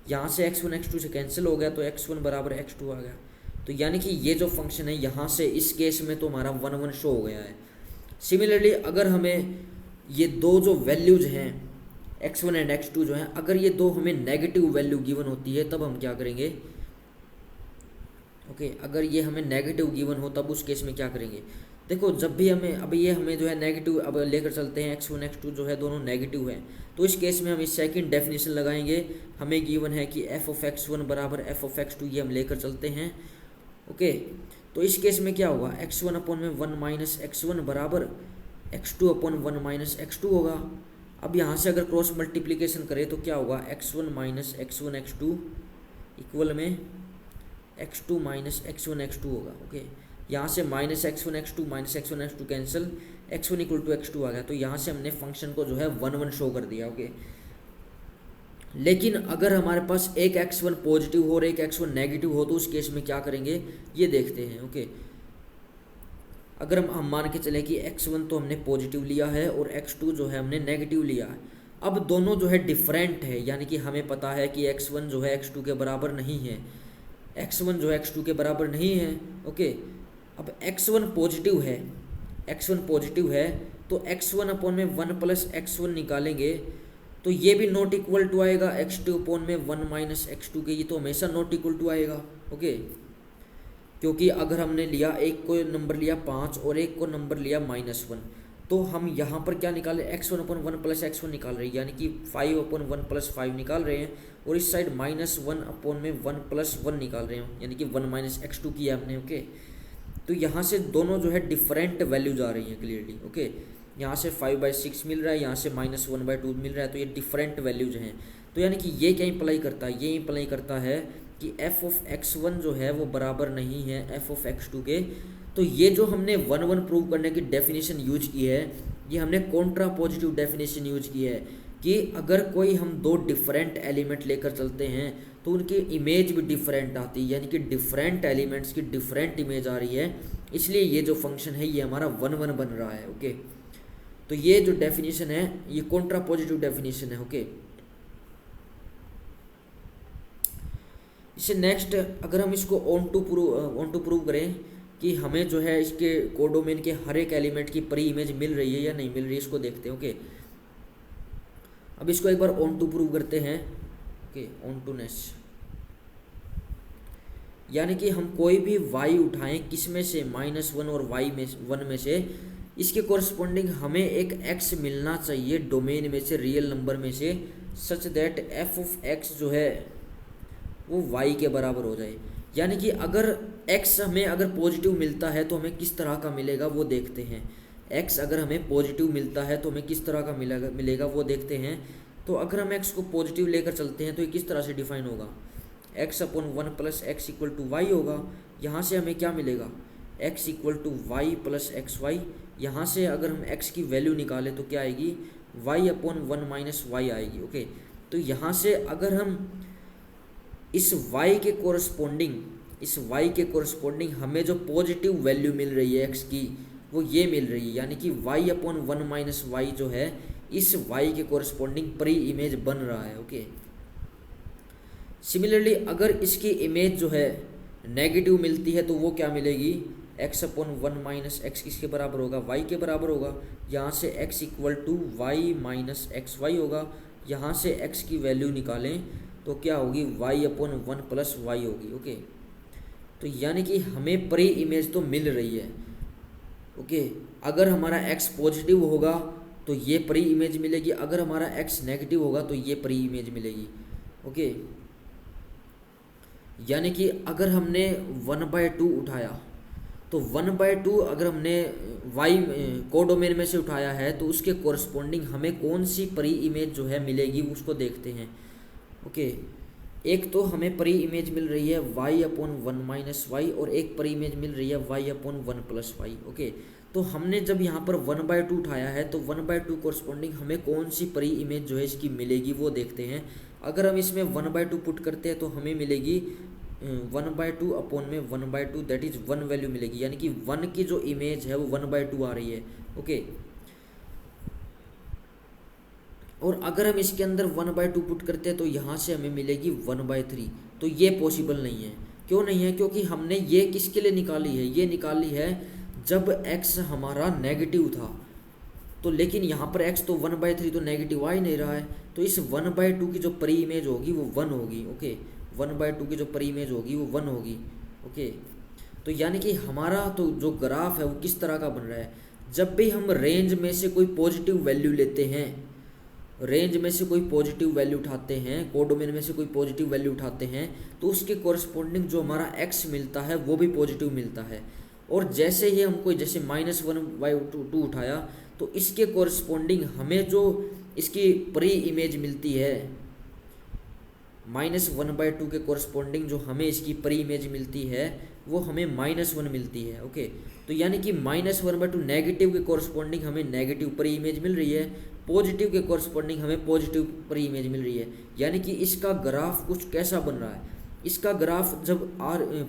यहाँ से x1 x2 से कैंसिल हो गया तो x1 बराबर x2 आ गया। तो यानी कि ये जो फंक्शन है यहाँ से इस केस में तो हमारा 1 शो हो गया है। सिमिलरली अगर हमें ये दो जो वैल्यूज हैं x1 एंड x2 जो हैं, अगर ये दो हमें नेगेटिव वैल्यू गिवन होती है तब हम क्या करेंगे? ओके, अगर ये हमें नेगेटिव गिवन हो तब उस केस में क्या करेंगे? देखो, जब भी हमें जो है नेगेटिव अब लेकर चलते हैं, x1 x2 जो है दोनों नेगेटिव हैं, तो इस केस में हम इस सेकंड डेफिनेशन लगाएंगे। हमें गिवन है कि f ऑफ x1 बराबर f ऑफ x2, ये हम लेकर चलते हैं। ओके, तो इस केस में क्या होगा? x1 अपॉन में 1 माइनस x1 बराबर x2 अपॉन 1 माइनस x2 होगा। अब यहाँ से अगर क्रॉस मल्टीप्लिकेशन करें तो क्या होगा? x1 minus x1 x2 equal में x2 माइनस x1 x2 होगा। ओके, यहाँ से minus x1 x2 minus x1 x2 cancel, x1 equal to x2 आ गया। तो यहाँ से हमने फंक्शन को जो है 1 शो कर दिया। ओके, लेकिन अगर हमारे पास एक x1 पॉजिटिव हो और एक x1 नेगेटिव हो तो उस केस में क्या करेंगे ये देखते हैं। ओके, अगर हम मान के चलें कि x1 तो हमने पॉजिटिव लिया है और x2 जो है हमने नेगेटिव लिया है, अब दोनों जो है डिफरेंट है, यानी कि हमें पता है कि x1 जो है x2 के बराबर नहीं है, x1 जो है x2 के बराबर नहीं है। ओके, अब x1 पॉजिटिव है तो x1 अपॉन में 1 प्लस x1 निकालेंगे तो ये भी नॉट इक्वल टू आएगा x2 अपॉन में 1 माइनस x2 के, ये तो हमेशा नॉट इक्वल टू आएगा। ओके, क्योंकि अगर हमने लिया एक को नंबर लिया 5 और एक को नंबर लिया -1, तो हम यहाँ पर क्या निकाले, x1/1 प्लस x1 निकाल रहे हैं, यानी कि 5/1 प्लस 5 निकाल रहे हैं, और इस साइड -1/1 प्लस 1 निकाल रहे हैं, यानी कि 1 - x2 किया हमने। ओके, तो यहाँ से दोनों जो है डिफरेंट वैल्यूज आ रही हैं क्लियरली। ओके, यहाँ से 5/6 मिल रहा है, यहाँ से -1/2 मिल रहा है, तो ये डिफरेंट वैल्यूज हैं। तो यानी कि ये क्या इंप्लाई करता है, ये इंप्लाई करता है कि f(x1) जो है वो बराबर नहीं है f(x2) के। तो ये जो हमने 1 प्रूव करने की डेफिनेशन यूज की है, ये हमने कॉन्ट्रा पॉजिटिव डेफिनेशन यूज की है कि अगर कोई हम दो डिफरेंट एलिमेंट लेकर चलते हैं तो उनकी इमेज भी डिफरेंट आती है, यानी कि डिफरेंट एलिमेंट्स की डिफरेंट इमेज आ रही है, इसलिए ये जो फंक्शन है ये हमारा 1 बन रहा है। ओके, तो ये जो डेफिनेशन है ये कॉन्ट्रा पॉजिटिव डेफिनेशन है। ओके, इससे नेक्स्ट अगर हम इसको ऑन टू प्रूव करें कि हमें जो है इसके कोडोमेन के हर एक एलिमेंट की प्री इमेज मिल रही है या नहीं मिल रही है, इसको देखते हैं। ओके, अब इसको एक बार ऑन टू प्रूव करते हैं। ओके, ऑन टू नेस, यानी कि हम कोई भी y उठाएं किस में से, -1 और y1 में से, इसके कोरस्पोंडिंग हमें एक x मिलना चाहिए डोमेन में से, रियल नंबर में से, सच दैट f(x) जो है वो y के बराबर हो जाए। यानी कि अगर x हमें अगर पॉजिटिव मिलता है तो हमें किस तरह का मिलेगा वो देखते हैं। x अगर हमें पॉजिटिव मिलता है तो हमें किस तरह का मिलेगा वो देखते हैं। तो अगर हम x को पॉजिटिव लेकर चलते हैं तो ये किस तरह से डिफाइन होगा, x/1 प्लस x = y होगा। यहाँ से हमें क्या मिलेगा, x = y प्लस xy। यहाँ से अगर हम x की वैल्यू निकालें तो क्या आएगी, y/1 - y आएगी। ओके, तो यहाँ से अगर हम इस y के कोरस्पोंडिंग हमें जो पॉजिटिव वैल्यू मिल रही है x की वो ये मिल रही है, यानी कि y/1 - y जो है इस y के कोरस्पोंडिंग प्री इमेज बन रहा है। ओके, सिमिलरली अगर इसकी इमेज जो है नेगेटिव मिलती है तो वो क्या मिलेगी, x/1 - x किसके बराबर होगा, y के बराबर होगा। यहाँ से x = y - xy होगा। यहाँ से x की वैल्यू निकालें तो क्या होगी, y/1 प्लस y होगी। ओके, तो यानी कि हमें प्री इमेज तो मिल रही है। ओके, अगर हमारा x पॉजिटिव होगा तो ये प्री इमेज मिलेगी, अगर हमारा x नेगेटिव होगा तो ये प्री इमेज मिलेगी। ओके, यानी कि अगर हमने 1/2 उठाया तो 1/2 अगर हमने y कोडोमेन में से उठाया है तो उसके कोरस्पोंडिंग हमें कौन सी प्री इमेज जो है मिलेगी उसको देखते हैं। ओके, एक तो हमें प्री इमेज मिल रही है y/1 - y और एक प्री इमेज मिल रही है y/1 प्लस y। ओके, तो हमने जब यहाँ पर 1/2 उठाया है तो 1/2 कोरस्पोंडिंग हमें कौन सी प्री इमेज जो है इसकी मिलेगी वो देखते हैं। अगर हम इसमें 1/2 पुट करते हैं तो हमें मिलेगी 1/2 अपॉन में 1/2, दैट इज़ 1 वैल्यू मिलेगी, यानी कि 1 की जो इमेज है वो 1/2 आ रही है। ओके, और अगर हम इसके अंदर 1/2 पुट करते हैं तो यहाँ से हमें मिलेगी 1/3। तो ये पॉसिबल नहीं है। क्यों नहीं है, क्योंकि हमने ये किसके लिए निकाली है, ये निकाली है जब x हमारा नेगेटिव था। तो लेकिन यहाँ पर x तो 1/3 तो नेगेटिव आ ही नहीं रहा है, तो इस 1/2 की जो प्री इमेज होगी वो 1 होगी। ओके, 1/2 की जो प्री इमेज होगी वो 1 होगी। ओके, तो यानी कि हमारा तो जो ग्राफ है वो किस तरह का बन रहा है, जब भी हम रेंज में से कोई पॉजिटिव वैल्यू लेते हैं, रेंज में से कोई पॉजिटिव वैल्यू उठाते हैं, कोडोमेन में से कोई पॉजिटिव वैल्यू उठाते हैं, तो उसके कोरस्पोंडिंग जो हमारा x मिलता है वो भी पॉजिटिव मिलता है। और जैसे ही हम कोई जैसे -1/2 उठाया तो इसके कोरस्पोंडिंग हमें जो इसकी प्री इमेज मिलती है, -1/2 के कोरस्पोंडिंग जो हमें इसकी प्री इमेज मिलती है वो हमें -1 मिलती है। ओके, तो यानी कि -1/2 नेगेटिव के कोरस्पोंडिंग हमें नेगेटिव प्री इमेज मिल रही है, पॉजिटिव के कोरस्पोंडिंग हमें पॉजिटिव प्री इमेज मिल रही है। यानी कि इसका ग्राफ कुछ कैसा बन रहा है, इसका ग्राफ जब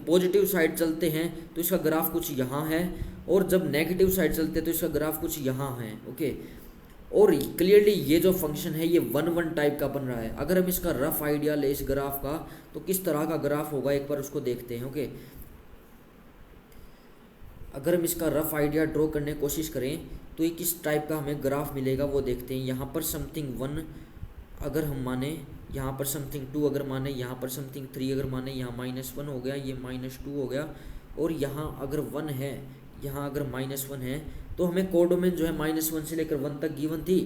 पॉजिटिव साइड चलते हैं तो इसका ग्राफ कुछ यहाँ है, और जब नेगेटिव साइड चलते हैं तो इसका ग्राफ कुछ यहाँ है। ओके, और क्लियरली ये जो फंक्शन है ये 1-1 टाइप का बन रहा है। अगर हम इसका रफ आइडिया ले इस ग्राफ का तो किस तरह का ग्राफ होगा एक बार उसको देखते हैं। ओके, अगर हम इसका रफ आइडिया ड्रॉ करने की कोशिश करें तो ये किस टाइप का हमें ग्राफ मिलेगा वो देखते हैं। यहाँ पर समथिंग 1 अगर हम माने, यहाँ पर समथिंग 2 अगर माने, यहाँ पर समथिंग 3 अगर माने, यहाँ -1 हो गया, ये -2 हो गया, और यहाँ अगर 1 है, यहाँ अगर -1 है, तो हमें कोडोमेन जो है -1 से लेकर 1 तक गिवन थी।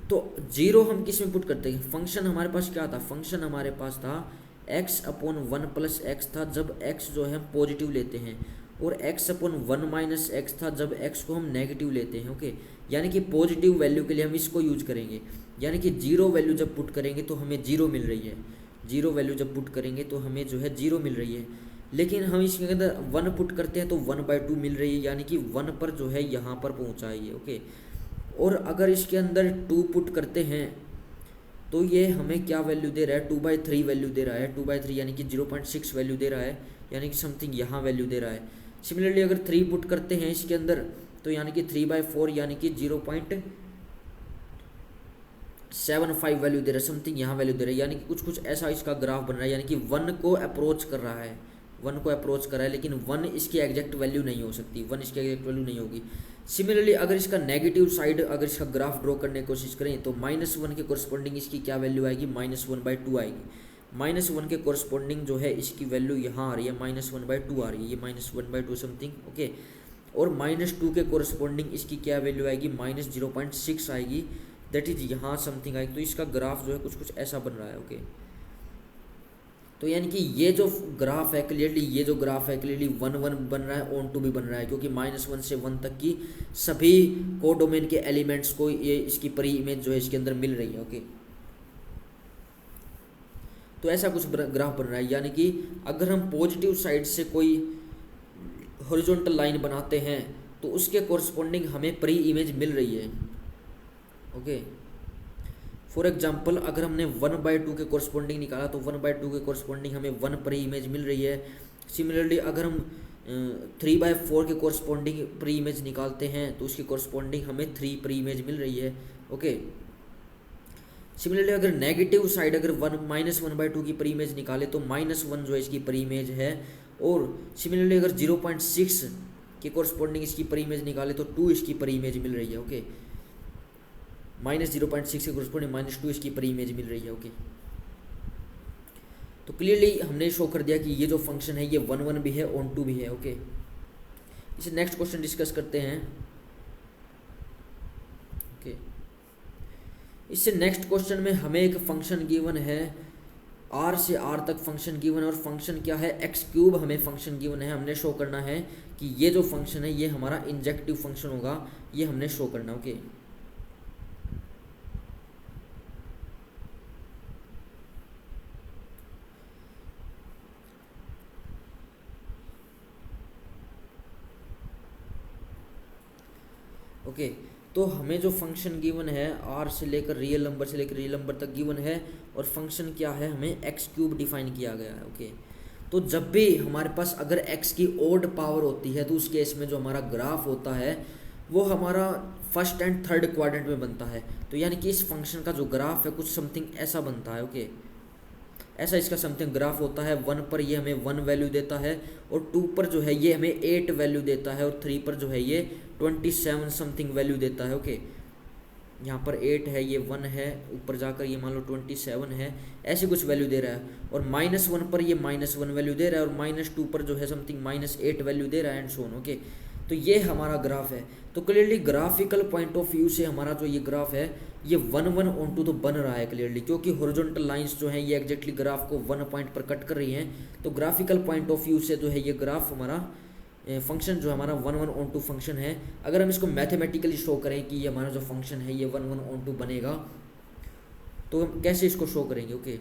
तो 0 हम किस में पुट करते हैं? फंक्शन हमारे पास क्या था? फंक्शन हमारे पास था x/1 + x था जब x जो है हम पॉजिटिव लेते हैं, और x/1 - x था जब x को हम नेगेटिव लेते हैं। ओके, यानी कि पॉजिटिव वैल्यू के लिए हम इसको यूज करेंगे, यानी कि 0 वैल्यू जब पुट करेंगे तो हमें 0 मिल रही है, 0 वैल्यू जब पुट करेंगे तो हमें जो है 0 मिल रही है। लेकिन हम इसके अंदर 1 पुट करते हैं तो 1/2 मिल रही है, यानी कि 1 पर जो है यहाँ पर पहुँचा है ये। ओके, और अगर इसके अंदर 2 पुट करते हैं तो ये हमें क्या वैल्यू दे रहा है? 2/3 वैल्यू दे रहा है, 2/3 यानी कि 0.6 वैल्यू दे रहा है, यानी कि समथिंग यहाँ वैल्यू दे रहा है। सिमिलरली अगर 3 पुट करते हैं इसके अंदर तो यानी कि 3/4 यानी कि 0.75 वैल्यू दे रहा है, समथिंग यहाँ वैल्यू दे रहा है, यानी कि कुछ ऐसा इसका ग्राफ बन रहा है, यानी कि 1 को अप्रोच कर रहा है, 1 को अप्रोच कर रहा है, लेकिन 1 इसकी एग्जैक्ट वैल्यू नहीं हो सकती, 1 इसकी एग्जैक्ट वैल्यू नहीं होगी। सिमिलरली अगर इसका नेगेटिव साइड, अगर इसका ग्राफ ड्रॉ करने की कोशिश करें तो -1 के कोरस्पॉन्डिंग इसकी क्या वैल्यू आएगी? -1/2 आएगी। -1 के कोरस्पॉन्डिंग जो है इसकी वैल्यू यहाँ आ रही है, -1/2 आ रही है, ये -1/2 समथिंग। ओके, और -2 के कोरस्पॉन्डिंग इसकी क्या वैल्यू आएगी? -0.6 आएगी, दैट इज यहाँ समथिंग आएगी। तो इसका ग्राफ जो है कुछ ऐसा बन रहा है। ओके, तो यानी कि ये जो ग्राफ है क्लियरली, ये जो ग्राफ है क्लियरली 1 बन रहा है, ऑन टू भी बन रहा है, क्योंकि -1 से 1 तक की सभी कोडोमेन के एलिमेंट्स को ये इसकी परी इमेज जो है इसके अंदर मिल रही है। ओके, तो ऐसा कुछ ग्राफ बन रहा है, यानी कि अगर हम पॉजिटिव साइड से कोई हॉरिजॉन्टल लाइन बनाते हैं तो उसके कोरस्पॉन्डिंग हमें परी इमेज मिल रही है। ओके, फॉर एग्जाम्पल अगर हमने 1/2 के कोरस्पॉन्डिंग निकाला तो 1/2 के कोरस्पॉन्डिंग हमें 1 परी इमेज मिल रही है। सिमिलरली अगर हम 3/4 के कोरस्पॉन्डिंग परी इमेज निकालते हैं तो उसकी कोरस्पॉन्डिंग हमें 3 परी इमेज मिल रही है। ओके, सिमिलरली अगर नेगेटिव साइड अगर -1/2 की परी इमेज निकाले तो -1 जो है इसकी परी इमेज है, और सिमिलरली अगर 0.6 के कोरस्पॉन्डिंग इसकी परी इमेज निकाले तो 2 इसकी परी इमेज मिल रही है। ओके, -0.6 के कोरस्पॉन्डिंग -2 इसकी परी इमेज मिल रही है। ओके, तो क्लियरली हमने शो कर दिया कि ये जो फंक्शन है ये 1 भी है, ऑन टू भी है। ओके, इसे नेक्स्ट क्वेश्चन डिस्कस करते हैं। ओके, इससे नेक्स्ट क्वेश्चन में हमें एक फंक्शन गिवन है, r से r तक फंक्शन गिवन है, और फंक्शन क्या है? x³ हमें फंक्शन गिवन है। हमने शो करना है कि ये जो फंक्शन है ये हमारा इंजेक्टिव फंक्शन होगा, ये हमने शो करना। ओके, ओके, तो हमें जो फंक्शन गिवन है r से लेकर रियल नंबर तक गिवन है, और फंक्शन क्या है? हमें x³ डिफाइन किया गया है। ओके, तो जब भी हमारे पास अगर x की ओड पावर होती है तो उस केस में जो हमारा ग्राफ होता है वो हमारा फर्स्ट एंड थर्ड क्वाड्रेंट में बनता है। तो यानी कि इस फंक्शन का जो ग्राफ है कुछ समथिंग ऐसा बनता है। ओके, ऐसा इसका समथिंग ग्राफ होता है। 1 पर ये हमें 1 वैल्यू देता है, और 2 पर जो है ये हमें 8 वैल्यू देता है, और 3 पर जो है ये 27 समथिंग वैल्यू देता है। ओके, यहाँ पर 8 है, ये 1 है, ऊपर जाकर ये मान लो 27 है, ऐसी कुछ वैल्यू दे रहा है। और -1 पर ये -1 वैल्यू दे रहा है, और -2 पर जो है समथिंग -8 वैल्यू दे रहा है, एंड सो ऑन। ओके, तो ये हमारा ग्राफ है। तो clearly graphical point of view से हमारा जो ये ग्राफ है ये 1 ऑन टू तो बन रहा है क्लियरली, क्योंकि हॉरिजॉन्टल लाइंस जो हैं ये एग्जैक्टली ग्राफ को 1 पॉइंट पर कट कर रही हैं। तो ग्राफिकल पॉइंट ऑफ व्यू से जो है ये ग्राफ हमारा फंक्शन जो हमारा 1 ऑन टू फंक्शन है। अगर हम इसको मैथमेटिकली शो करें कि ये हमारा जो फंक्शन है ये 1 ऑन टू बनेगा, तो हम कैसे इसको शो करेंगे? ओके,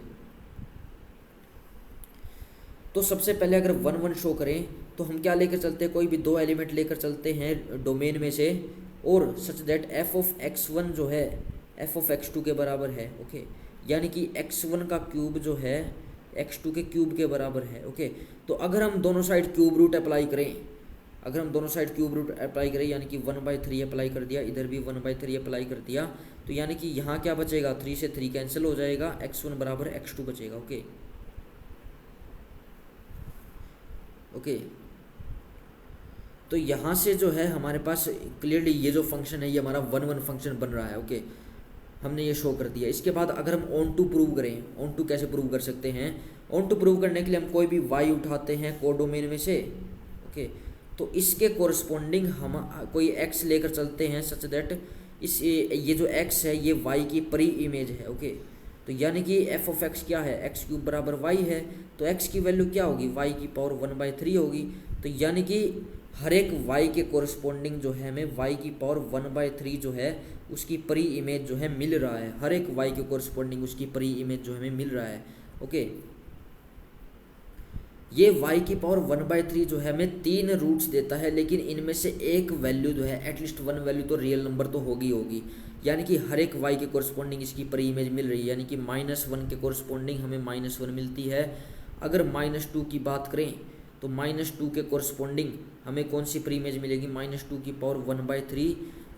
तो सबसे पहले अगर 1 शो करें तो हम क्या लेकर चलते हैं? कोई भी 2 एलिमेंट लेकर चलते हैं डोमेन में से, और सच दैट f(x1) जो है f(x2) के बराबर है। ओके, यानी कि x1 का क्यूब जो है x2 के क्यूब के बराबर है। ओके, तो अगर हम दोनों साइड क्यूब रूट अप्लाई करें, यानी कि 1/3 अप्लाई कर दिया, इधर भी 1/3 अप्लाई कर दिया, तो यानी कि यहाँ क्या बचेगा? 3 से 3 कैंसिल हो जाएगा, x1 बराबर x2 बचेगा। ओके, तो यहाँ से जो है हमारे पास क्लियरली ये जो फंक्शन है ये हमारा 1 फंक्शन बन रहा है। ओके, हमने ये शो कर दिया। इसके बाद अगर हम ऑन टू प्रूव करें, ऑन टू कैसे प्रूव कर सकते हैं? ऑन टू प्रूव करने के लिए हम कोई भी y उठाते हैं कोडोमेन में से। ओके, तो इसके कोरस्पोंडिंग हम कोई एक्स लेकर चलते हैं सच दैट इस ये जो एक्स है ये वाई की परी इमेज है। ओके, तो यानी कि एफ ऑफ एक्स क्या है, एक्स क्यूब बराबर वाई है, तो एक्स की वैल्यू क्या होगी, वाई की पावर 1/3 होगी। तो यानी कि हर एक वाई के कोरस्पोंडिंग जो है हमें वाई की पावर 1/3 जो है उसकी परी इमेज जो है मिल रहा है, हर एक वाई के कोरस्पोंडिंग उसकी परी इमेज जो हमें मिल रहा है। ओके, ये y की पावर 1/3 जो है हमें 3 रूट्स देता है, लेकिन इनमें से एक वैल्यू जो है एटलीस्ट वन वैल्यू तो रियल नंबर तो होगी, यानी कि हर एक y के कोरस्पोंडिंग इसकी परी इमेज मिल रही है, यानी कि -1 के कोरस्पोंडिंग हमें -1 मिलती है। अगर -2 की बात करें तो -2 के कोरस्पोंडिंग हमें कौन सी परी इमेज मिलेगी, -2 की पावर 1/3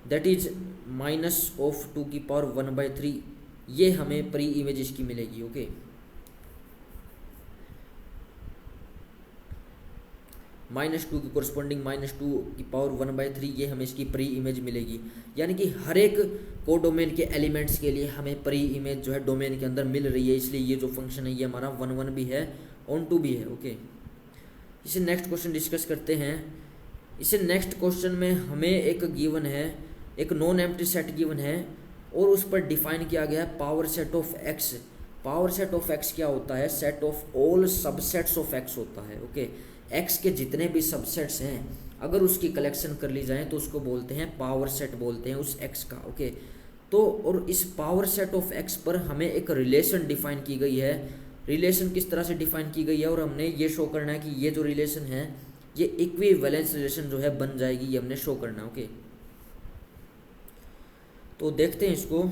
दैट इज -2 की पावर 1/3, ये हमें परी इमेज इसकी मिलेगी। ओके, -2 की कोरस्पोंडिंग -2 की पावर 1/3 ये हमें इसकी परी इमेज मिलेगी, यानी कि हर एक कोडोमेन के एलिमेंट्स के लिए हमें परी इमेज जो है डोमेन के अंदर मिल रही है, इसलिए ये जो फंक्शन है ये हमारा 1 भी है, ऑन2 भी है। ओके, इसे नेक्स्ट क्वेश्चन डिस्कस करते हैं। इसे नेक्स्ट क्वेश्चन में हमें एक गिवन है, एक नॉन एम्प्टी सेट गिवन है और उस पर डिफाइन किया गया है power set of x. Power set of x क्या होता है, set of all subsets of x होता है। ओके, एक्स के जितने भी सबसेट्स हैं अगर उसकी कलेक्शन कर ली जाए तो उसको बोलते हैं पावर सेट, बोलते हैं उस एक्स का। ओके, तो और इस पावर सेट ऑफ एक्स पर हमें एक रिलेशन डिफाइन की गई है। रिलेशन किस तरह से डिफाइन की गई है, और हमने ये शो करना है कि ये जो रिलेशन है ये इक्विवेलेंस रिलेशन जो है बन जाएगी, ये हमने शो करना है। ओके, तो देखते हैं इसको।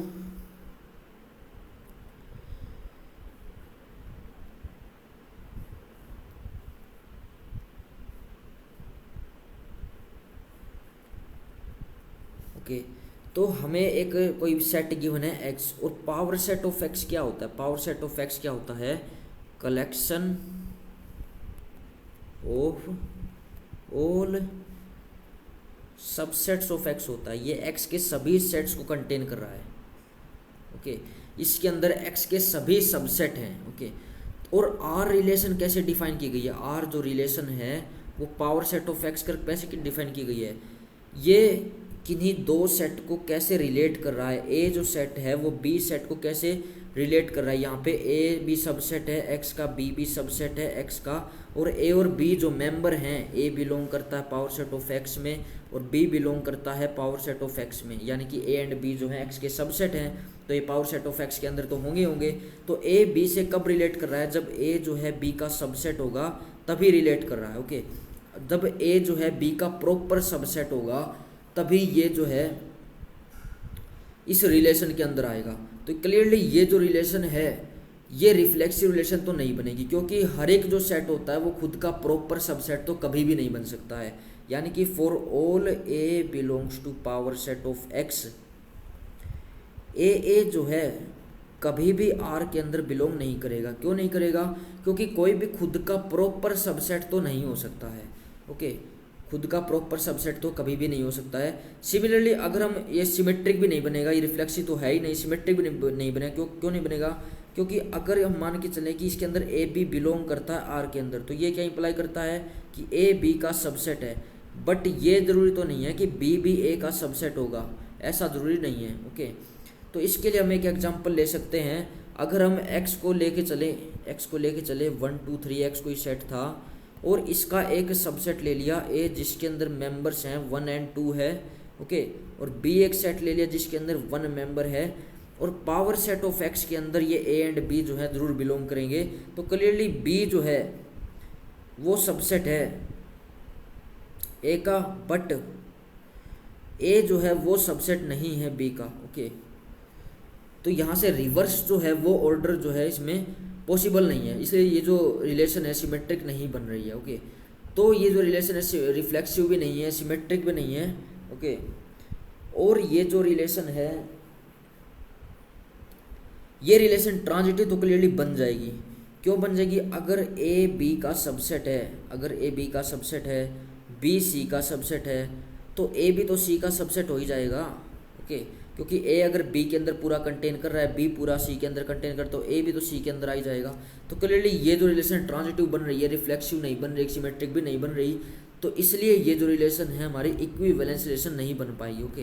ओके, तो हमें एक कोई सेट गिवन है एक्स, और पावर सेट ऑफ एक्स क्या होता है, पावर सेट ऑफ एक्स क्या होता है, collection of all subsets of x होता है। ये एक्स के सभी सेट्स को कंटेन कर रहा है। ओके, इसके अंदर एक्स के सभी सबसेट हैं। ओके, और आर रिलेशन कैसे डिफाइन की गई है, आर जो रिलेशन है वो पावर सेट ऑफ एक्स कर कैसे डिफाइन की गई है, ये किन्हीं दो सेट को कैसे रिलेट कर रहा है, ए जो सेट है वो बी सेट को कैसे रिलेट कर रहा है। यहाँ पे ए बी सबसेट है एक्स का, बी भी सबसेट है एक्स का, और ए और बी जो मेंबर हैं, ए बिलोंग करता है पावर सेट ऑफ एक्स में और बी बिलोंग करता है पावर सेट ऑफ एक्स में, यानी कि ए एंड बी जो है एक्स के सबसेट हैं, तो ये पावर सेट ऑफ एक्स के अंदर तो होंगे। तो ए बी से कब रिलेट कर रहा है, जब ए जो है बी का सबसेट होगा तभी रिलेट कर रहा है। ओके, जब ए जो है बी का प्रॉपर सबसेट होगा तभी ये जो है इस रिलेशन के अंदर आएगा। तो क्लियरली ये जो रिलेशन है ये रिफ्लेक्सिव रिलेशन तो नहीं बनेगी, क्योंकि हर एक जो सेट होता है वो खुद का प्रॉपर सबसेट तो कभी भी नहीं बन सकता है। यानी कि for all A belongs to power set of X, A जो है कभी भी आर के अंदर बिलोंग नहीं करेगा। क्यों नहीं करेगा, क्योंकि कोई भी खुद का प्रॉपर सबसेट तो नहीं हो सकता है। ओके, खुद का प्रॉपर सबसेट तो कभी भी नहीं हो सकता है। सिमिलरली अगर हम ये सिमेट्रिक भी नहीं बनेगा, ये रिफ्लेक्सिव तो है ही नहीं, सिमेट्रिक भी नहीं बनेगा। क्यों नहीं बनेगा, क्योंकि अगर हम मान के चलें कि इसके अंदर ए बी बिलोंग करता है आर के अंदर, तो ये क्या इंप्लाई करता है कि ए बी का सबसेट है, बट ये ज़रूरी तो नहीं है कि बी भी ए का सबसेट होगा, ऐसा ज़रूरी नहीं है। ओके, तो इसके लिए हम एक एग्जांपल ले सकते हैं। अगर हम एक्स को लेके चले 1 2 3 एक्स कोई सेट था और इसका एक सबसेट ले लिया ए जिसके अंदर मेंबर्स हैं 1 और 2 है। ओके, और बी एक सेट ले लिया जिसके अंदर 1 मेंबर है, और पावर सेट ऑफ एक्स के अंदर ये ए एंड बी जो है ज़रूर बिलोंग करेंगे। तो क्लियरली बी जो है वो सबसेट है ए का, बट ए जो है वो सबसेट नहीं है बी का। ओके, तो यहाँ से रिवर्स जो है वो ऑर्डर जो है इसमें पॉसिबल नहीं है, इसलिए ये जो रिलेशन है सिमेट्रिक नहीं बन रही है। ओके, तो ये जो रिलेशन है रिफ्लेक्सिव भी नहीं है, सिमेट्रिक भी नहीं है। ओके, और ये जो रिलेशन है ये रिलेशन ट्रांजिटिव तो क्लियरली बन जाएगी। क्यों बन जाएगी, अगर ए बी का सबसेट है, अगर ए बी का सबसेट है, बी सी का सबसेट है, तो ए भी तो सी का सबसेट हो ही जाएगा। ओके, क्योंकि ए अगर बी के अंदर पूरा कंटेन कर रहा है, बी पूरा सी के अंदर कंटेन करता, तो ए भी तो सी के अंदर आ ही जाएगा। तो क्लियरली ये जो रिलेशन ट्रांजिटिव बन रही है, रिफ्लेक्सिव नहीं बन रही, सिमेट्रिक भी नहीं बन रही। तो इसलिए ये जो रिलेशन है हमारी इक्विवेलेंस रिलेशन नहीं बन पाएगी। ओके,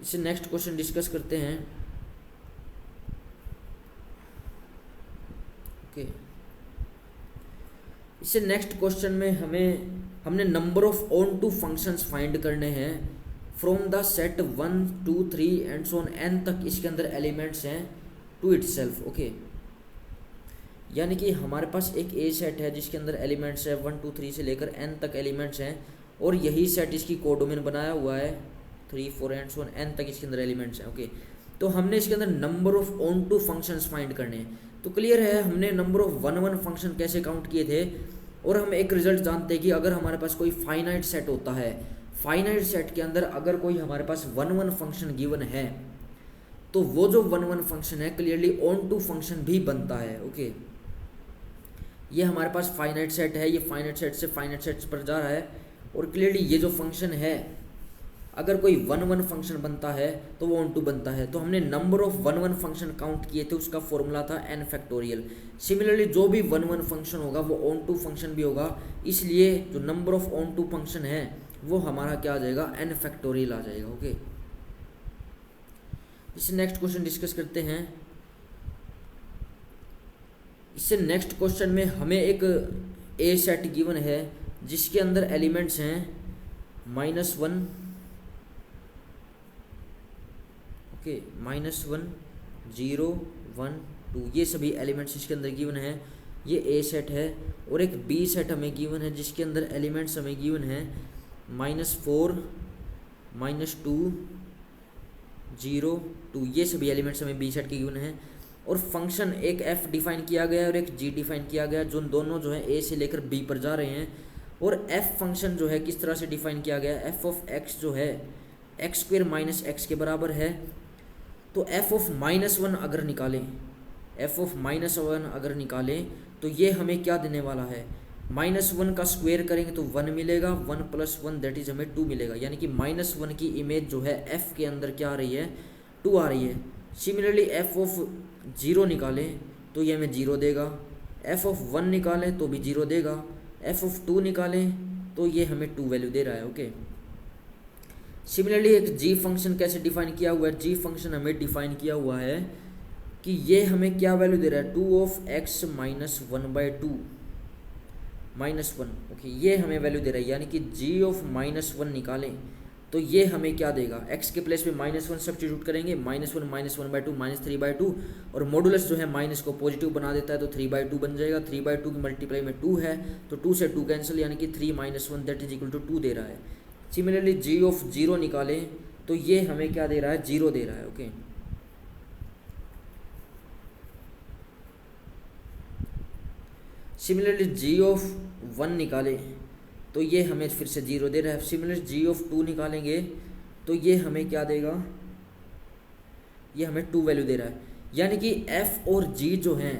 इससे नेक्स्ट क्वेश्चन डिस्कस करते हैं। ओके, इससे नेक्स्ट क्वेश्चन में हमने number of onto functions find करने हैं from the set 1 2 3 and so on n तक इसके अंदर एलिमेंट्स हैं टू इटसेल्फ। ओके, यानी कि हमारे पास एक ए सेट है जिसके अंदर एलिमेंट्स है 1 2 3 से लेकर n तक एलिमेंट्स हैं, और यही सेट इसकी कोडोमेन बनाया हुआ है 3 4 एंड सो ऑन n तक इसके अंदर एलिमेंट्स हैं। ओके, तो हमने इसके अंदर number of onto functions find करने हैं। तो क्लियर है, हमने नंबर ऑफ 1 1 फंक्शन कैसे काउंट किए थे, और हम एक रिजल्ट जानते हैं कि अगर हमारे पास कोई फाइनाइट सेट होता है, फाइनाइट सेट के अंदर अगर कोई हमारे पास 1 1 फंक्शन गिवन है, तो वो जो 1 1 फंक्शन है क्लियरली ऑन टू फंक्शन भी बनता है। ओके, ये हमारे पास फाइनाइट सेट है, ये फाइनाइट सेट से फाइनाइट सेट पर जा रहा है, और क्लियरली ये जो फंक्शन है अगर कोई 1 1 फंक्शन बनता है तो वो ऑन टू बनता है। तो हमने नंबर ऑफ 1 1 फंक्शन काउंट किए थे, उसका फॉर्मूला था n फैक्टोरियल। सिमिलरली जो भी 1 1 फंक्शन होगा वो ऑन टू फंक्शन भी होगा, इसलिए जो number of onto function है वो हमारा क्या आ जाएगा, n फैक्टोरियल आ जाएगा। ओके, इससे नेक्स्ट क्वेश्चन डिस्कस करते हैं। इससे नेक्स्ट क्वेश्चन में हमें एक ए सेट गिवन है जिसके अंदर एलिमेंट्स हैं -1 ओके -1 0 1 2, ये सभी एलिमेंट्स इसके अंदर गिवन है। ये ए सेट है, और एक बी सेट हमें गिवन है जिसके अंदर एलिमेंट्स हमें गिवन है -4 -2 0 2, ये सभी एलिमेंट्स हमें बी सेट के गिवन हैं। और फंक्शन एक f डिफाइन किया गया है और एक g डिफाइन किया गया है, जो दोनों जो है a से लेकर b पर जा रहे हैं। और f फंक्शन जो है किस तरह से डिफाइन किया गया है, f ऑफ x जो है x² माइनस x के बराबर है। तो f ऑफ -1 अगर निकालें, f ऑफ -1 अगर निकालें तो ये हमें क्या देने वाला है, -1 का स्क्वायर करेंगे तो 1 मिलेगा, 1 + 1 दैट इज हमें 2 मिलेगा। यानी कि -1 की इमेज जो है f के अंदर क्या आ रही है, 2 आ रही है। सिमिलरली f ऑफ 0 निकालें तो ये हमें 0 देगा, f ऑफ 1 निकालें तो भी 0 देगा, f ऑफ 2 निकालें तो ये हमें 2 वैल्यू दे रहा है। ओके, सिमिलरली एक g फंक्शन कैसे डिफाइन किया हुआ है, g फंक्शन हमें डिफाइन किया हुआ है कि ये हमें क्या वैल्यू दे रहा है, 2 ऑफ x -1/2 -1। ओके, ये हमें वैल्यू दे रहा है, यानी कि g ऑफ -1 निकालें तो ये हमें क्या देगा, x के प्लेस पे -1 सब्स्टिट्यूट करेंगे, -1 -1/2 -3/2, और मॉडुलस जो है माइनस को पॉजिटिव बना देता है तो 3/2 बन जाएगा। 3/2 की मल्टीप्लाई में 2 है तो 2 से 2 कैंसिल, यानी कि 3 - 1 दैट इज इक्वल टू 2 दे रहा है। सिमिलरली g ऑफ 0 निकालें तो ये हमें क्या दे रहा है, 0 दे रहा है। ओके, सिमिलरली g ऑफ 1 निकालें तो ये हमें फिर से 0 दे रहा है। सिमिलरली g ऑफ 2 निकालेंगे तो ये हमें क्या देगा, ये हमें 2 वैल्यू दे रहा है। यानी कि f और g जो हैं,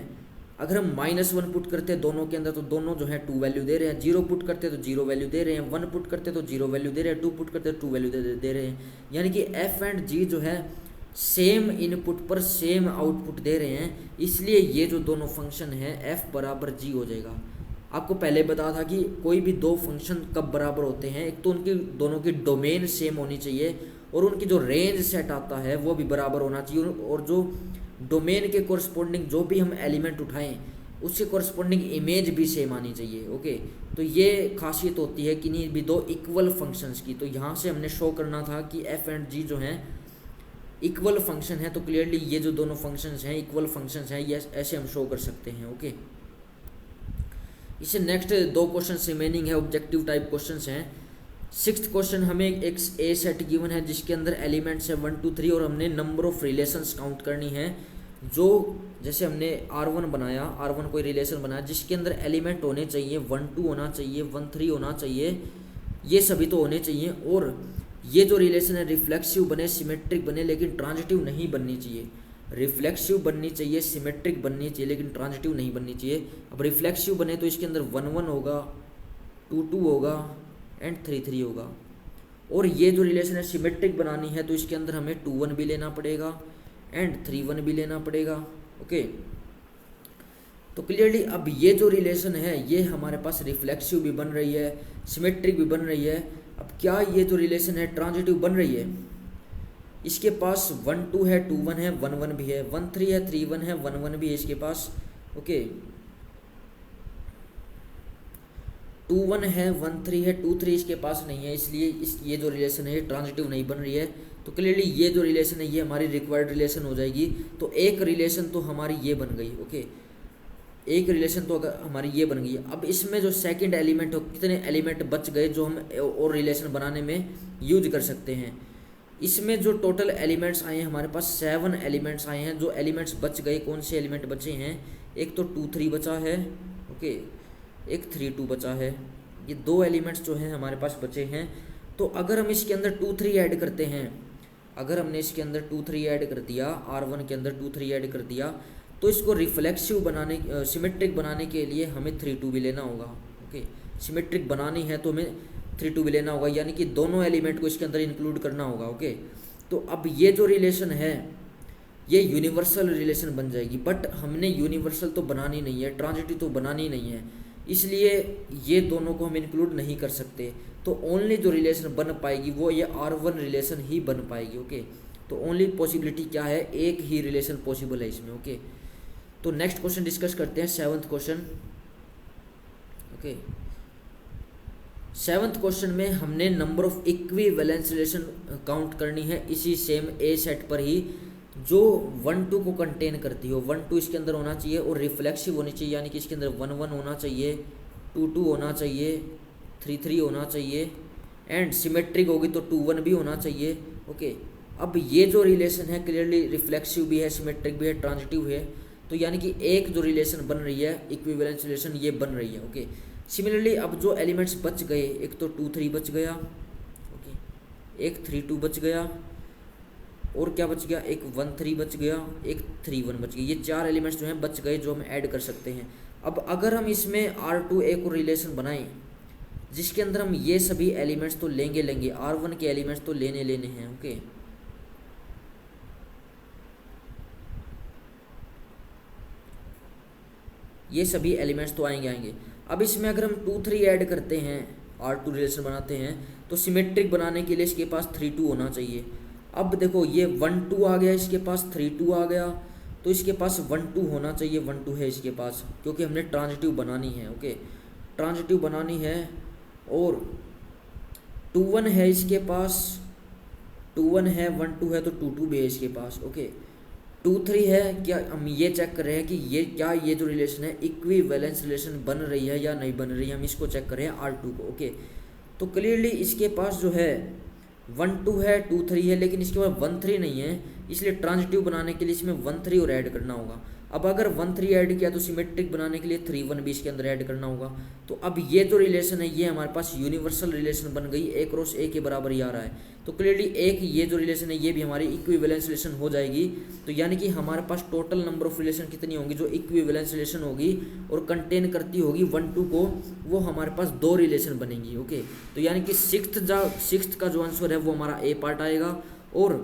अगर हम -1 पुट करते हैं दोनों के अंदर तो दोनों जो है 2 वैल्यू दे रहे हैं, 0 पुट करते तो 0 वैल्यू दे रहे हैं, 1 पुट करते तो 0 वैल्यू दे रहे हैं, 2 पुट करते तो 2 वैल्यू दे रहे हैं। यानी कि f एंड g जो है सेम इनपुट पर सेम आउटपुट दे रहे हैं, इसलिए ये जो दोनों फंक्शन है f बराबर g हो जाएगा। आपको पहले बता था कि कोई भी दो फंक्शन कब बराबर होते हैं, एक तो उनकी दोनों की डोमेन सेम होनी चाहिए और उनकी जो रेंज सेट आता है वो भी बराबर होना चाहिए, और जो डोमेन के कोरस्पोंडिंग जो भी हम एलिमेंट उठाएं उसके कोरस्पोंडिंग इमेज भी सेम आनी चाहिए। ओके, तो ये खासियत होती है किन्हीं भी दो इक्वल फंक्शंस की। तो यहाँ से हमने शो करना था कि f एंड g जो हैं इक्वल फंक्शन है, तो क्लियरली ये जो दोनों फंक्शंस हैं इक्वल फंक्शंस हैं, ये ऐसे हम शो कर सकते हैं। ओके, इससे नेक्स्ट 2 क्वेश्चन रिमेनिंग है, ऑब्जेक्टिव टाइप क्वेश्चंस हैं। 6th क्वेश्चन हमें एक ए सेट गिवन है जिसके अंदर एलिमेंट्स है 1 2 3, और हमने नंबर ऑफ रिलेशंस काउंट करनी है। जो जैसे हमने R1 बनाया, R1 कोई रिलेशन बनाया जिसके अंदर एलिमेंट होने चाहिए 1 2 होना चाहिए, 1 3 होना चाहिए, ये सभी तो होने चाहिए। और ये जो रिलेशन है रिफ्लेक्सिव बने, सिमेट्रिक बने, लेकिन ट्रांजिटिव नहीं बननी चाहिए। रिफ्लेक्सिव बननी चाहिए, सिमेट्रिक बननी चाहिए, लेकिन ट्रांजिटिव नहीं बननी चाहिए। अब रिफ्लेक्सिव बने तो इसके अंदर 1 1 होगा, 2 2 होगा एंड 3 3 होगा। और ये जो रिलेशन है सिमेट्रिक बनानी है तो इसके अंदर हमें 2 1 भी लेना पड़ेगा एंड 3 1 भी लेना पड़ेगा। ओके, तो क्लियरली अब ये जो रिलेशन है ये हमारे पास रिफ्लेक्सिव भी बन रही है, सिमेट्रिक भी बन रही है। अब क्या ये जो रिलेशन है ट्रांजिटिव बन रही है? इसके पास 1 2 है, 2 1 है, 1 1 भी है, 1 3 है, 3 1 है, 1 1 भी है इसके पास। ओके 2 1 है, 1 3 है, 2 3 इसके पास नहीं है, इसलिए ये जो रिलेशन है ये ट्रांजिटिव नहीं बन रही है। तो क्लियरली ये जो रिलेशन है ये हमारी रिक्वायर्ड रिलेशन हो जाएगी। तो एक रिलेशन तो हमारी ये बन गई। ओके एक रिलेशन तो अगर हमारी ये बन गई। अब इसमें जो सेकंड एलिमेंट हो, कितने एलिमेंट बच गए जो हम और रिलेशन बनाने में यूज कर सकते हैं? इसमें जो टोटल एलिमेंट्स आए हैं हमारे पास 7 एलिमेंट्स आए हैं। जो एलिमेंट्स बच गए, कौन से एलिमेंट बचे हैं? एक तो 2 3 बचा है, ओके, एक 3 2 बचा है। ये 2 एलिमेंट्स जो हैं हमारे पास बचे हैं। तो अगर हम इसके अंदर 2 3 ऐड करते हैं, अगर हमने इसके अंदर 2 3 ऐड कर दिया, R1 के अंदर 2 3 ऐड कर दिया, तो इसको रिफ्लेक्सिव बनाने, सिमेट्रिक बनाने के लिए हमें 3 2 भी लेना होगा। ओके सिमेट्रिक बनानी है तो हमें 3 2 भी लेना होगा, यानी कि दोनों एलिमेंट को इसके अंदर इंक्लूड करना होगा। ओके तो अब ये जो रिलेशन है ये यूनिवर्सल रिलेशन बन जाएगी। बट हमने यूनिवर्सल तो बनानी नहीं है, ट्रांजिटिव तो बनानी नहीं है, इसलिए ये दोनों को हम इंक्लूड नहीं कर सकते। तो ओनली जो रिलेशन बन पाएगी वो ये R1 रिलेशन ही बन पाएगी। ओके तो ओनली पॉसिबिलिटी क्या है? एक ही रिलेशन पॉसिबल है इसमें। ओके तो नेक्स्ट क्वेश्चन डिस्कस करते हैं, 7th question. Okay 7th question में हमने number of equivalence relation count करनी है, इसी सेम ए सेट पर ही जो 1 2 को कंटेन करती हो। 1 2 इसके अंदर होना चाहिए और रिफ्लेक्सिव होनी चाहिए, यानी कि इसके अंदर 1 1 होना चाहिए, 2 2 होना चाहिए, 3 3 होना चाहिए, एंड सिमेट्रिक होगी तो 2 1 भी होना चाहिए। ओके अब ये जो रिलेशन है क्लियरली रिफ्लेक्सिव भी है, सिमेट्रिक भी है, ट्रांजिटिव है। तो यानी कि एक जो रिलेशन बन रही है इक्विवेलेंस रिलेशन ये बन रही है। ओके सिमिलरली अब जो एलिमेंट्स बच गए, एक तो 2 3 बच गया, ओके एक 3 2 बच गया, और क्या बच गया? एक 1 3 बच गया, एक 3 1 बच गया। ये 4 एलिमेंट्स जो हैं बच गए जो हम ऐड कर सकते हैं। अब अगर हम इसमें R2 एक और रिलेशन बनाएं जिसके अंदर हम ये सभी एलिमेंट्स तो लेंगे R1 के एलिमेंट्स तो लेने हैं। ओके ये सभी एलिमेंट्स तो आएंगे। अब इसमें अगर हम 2 3 ऐड करते हैं, R2 रिलेशन बनाते हैं, तो सिमेट्रिक बनाने के लिए इसके पास 3 2 होना चाहिए। अब देखो ये 1 2 आ गया, इसके पास 3 2 आ गया, तो इसके पास 1 2 होना चाहिए, 1 2 है इसके पास, क्योंकि हमने ट्रांजिटिव बनानी है। ओके ट्रांजिटिव बनानी है। और 2 1 है इसके पास, 2 1 है, 1 2 है, तो 2 2 भी है इसके पास। ओके 2 3 है, क्या हम ये चेक कर रहे हैं कि ये क्या ये जो रिलेशन है इक्विवेलेंस रिलेशन बन रही है या नहीं बन रही है, हम इसको चेक कर रहे हैं R2 को। ओके तो क्लियरली इसके पास जो है 1 2 है, 2 3 है, लेकिन इसके पास 1 3 नहीं है, इसलिए ट्रांजिटिव बनाने के लिए इसमें 1 3 और ऐड करना होगा। अब अगर 1 3 ऐड किया तो सिमेट्रिक बनाने के लिए 3 1 भी इसके अंदर ऐड करना होगा। तो अब ये जो रिलेशन है ये हमारे पास यूनिवर्सल रिलेशन बन गई, A क्रॉस A के बराबर ही आ रहा है। तो क्लियरली एक ये जो रिलेशन है ये भी हमारी इक्विवेलेंस रिलेशन हो जाएगी। तो यानी कि हमारे पास टोटल नंबर ऑफ रिलेशन कितनी होंगी जो इक्विवेलेंस रिलेशन होगी और कंटेन करती होगी 1 2 को, वो हमारे पास 2 रिलेशन बनेंगी। ओके तो यानी कि सिक्स्थ का जो आंसर है वो हमारा A पार्ट आएगा, और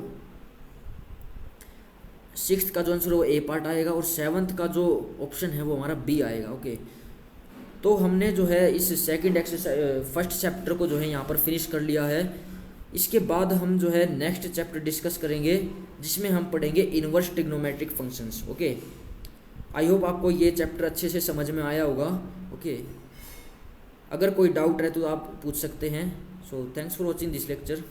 6th का जो आंसर है वो A पार्ट आएगा, और 7th का जो ऑप्शन है वो हमारा B आएगा। ओके तो हमने जो है इस सेकंड एक्सरसाइज फर्स्ट चैप्टर को जो है यहाँ पर फिनिश कर लिया है। इसके बाद हम जो है नेक्स्ट चैप्टर डिस्कस करेंगे जिसमें हम पढ़ेंगे inverse trigonometric functions. Okay I hope आपको ये चैप्टर अच्छे से समझ में आया होगा। ओके अगर कोई डाउट है तो आप पूछ सकते हैं। So thanks for watching this lecture.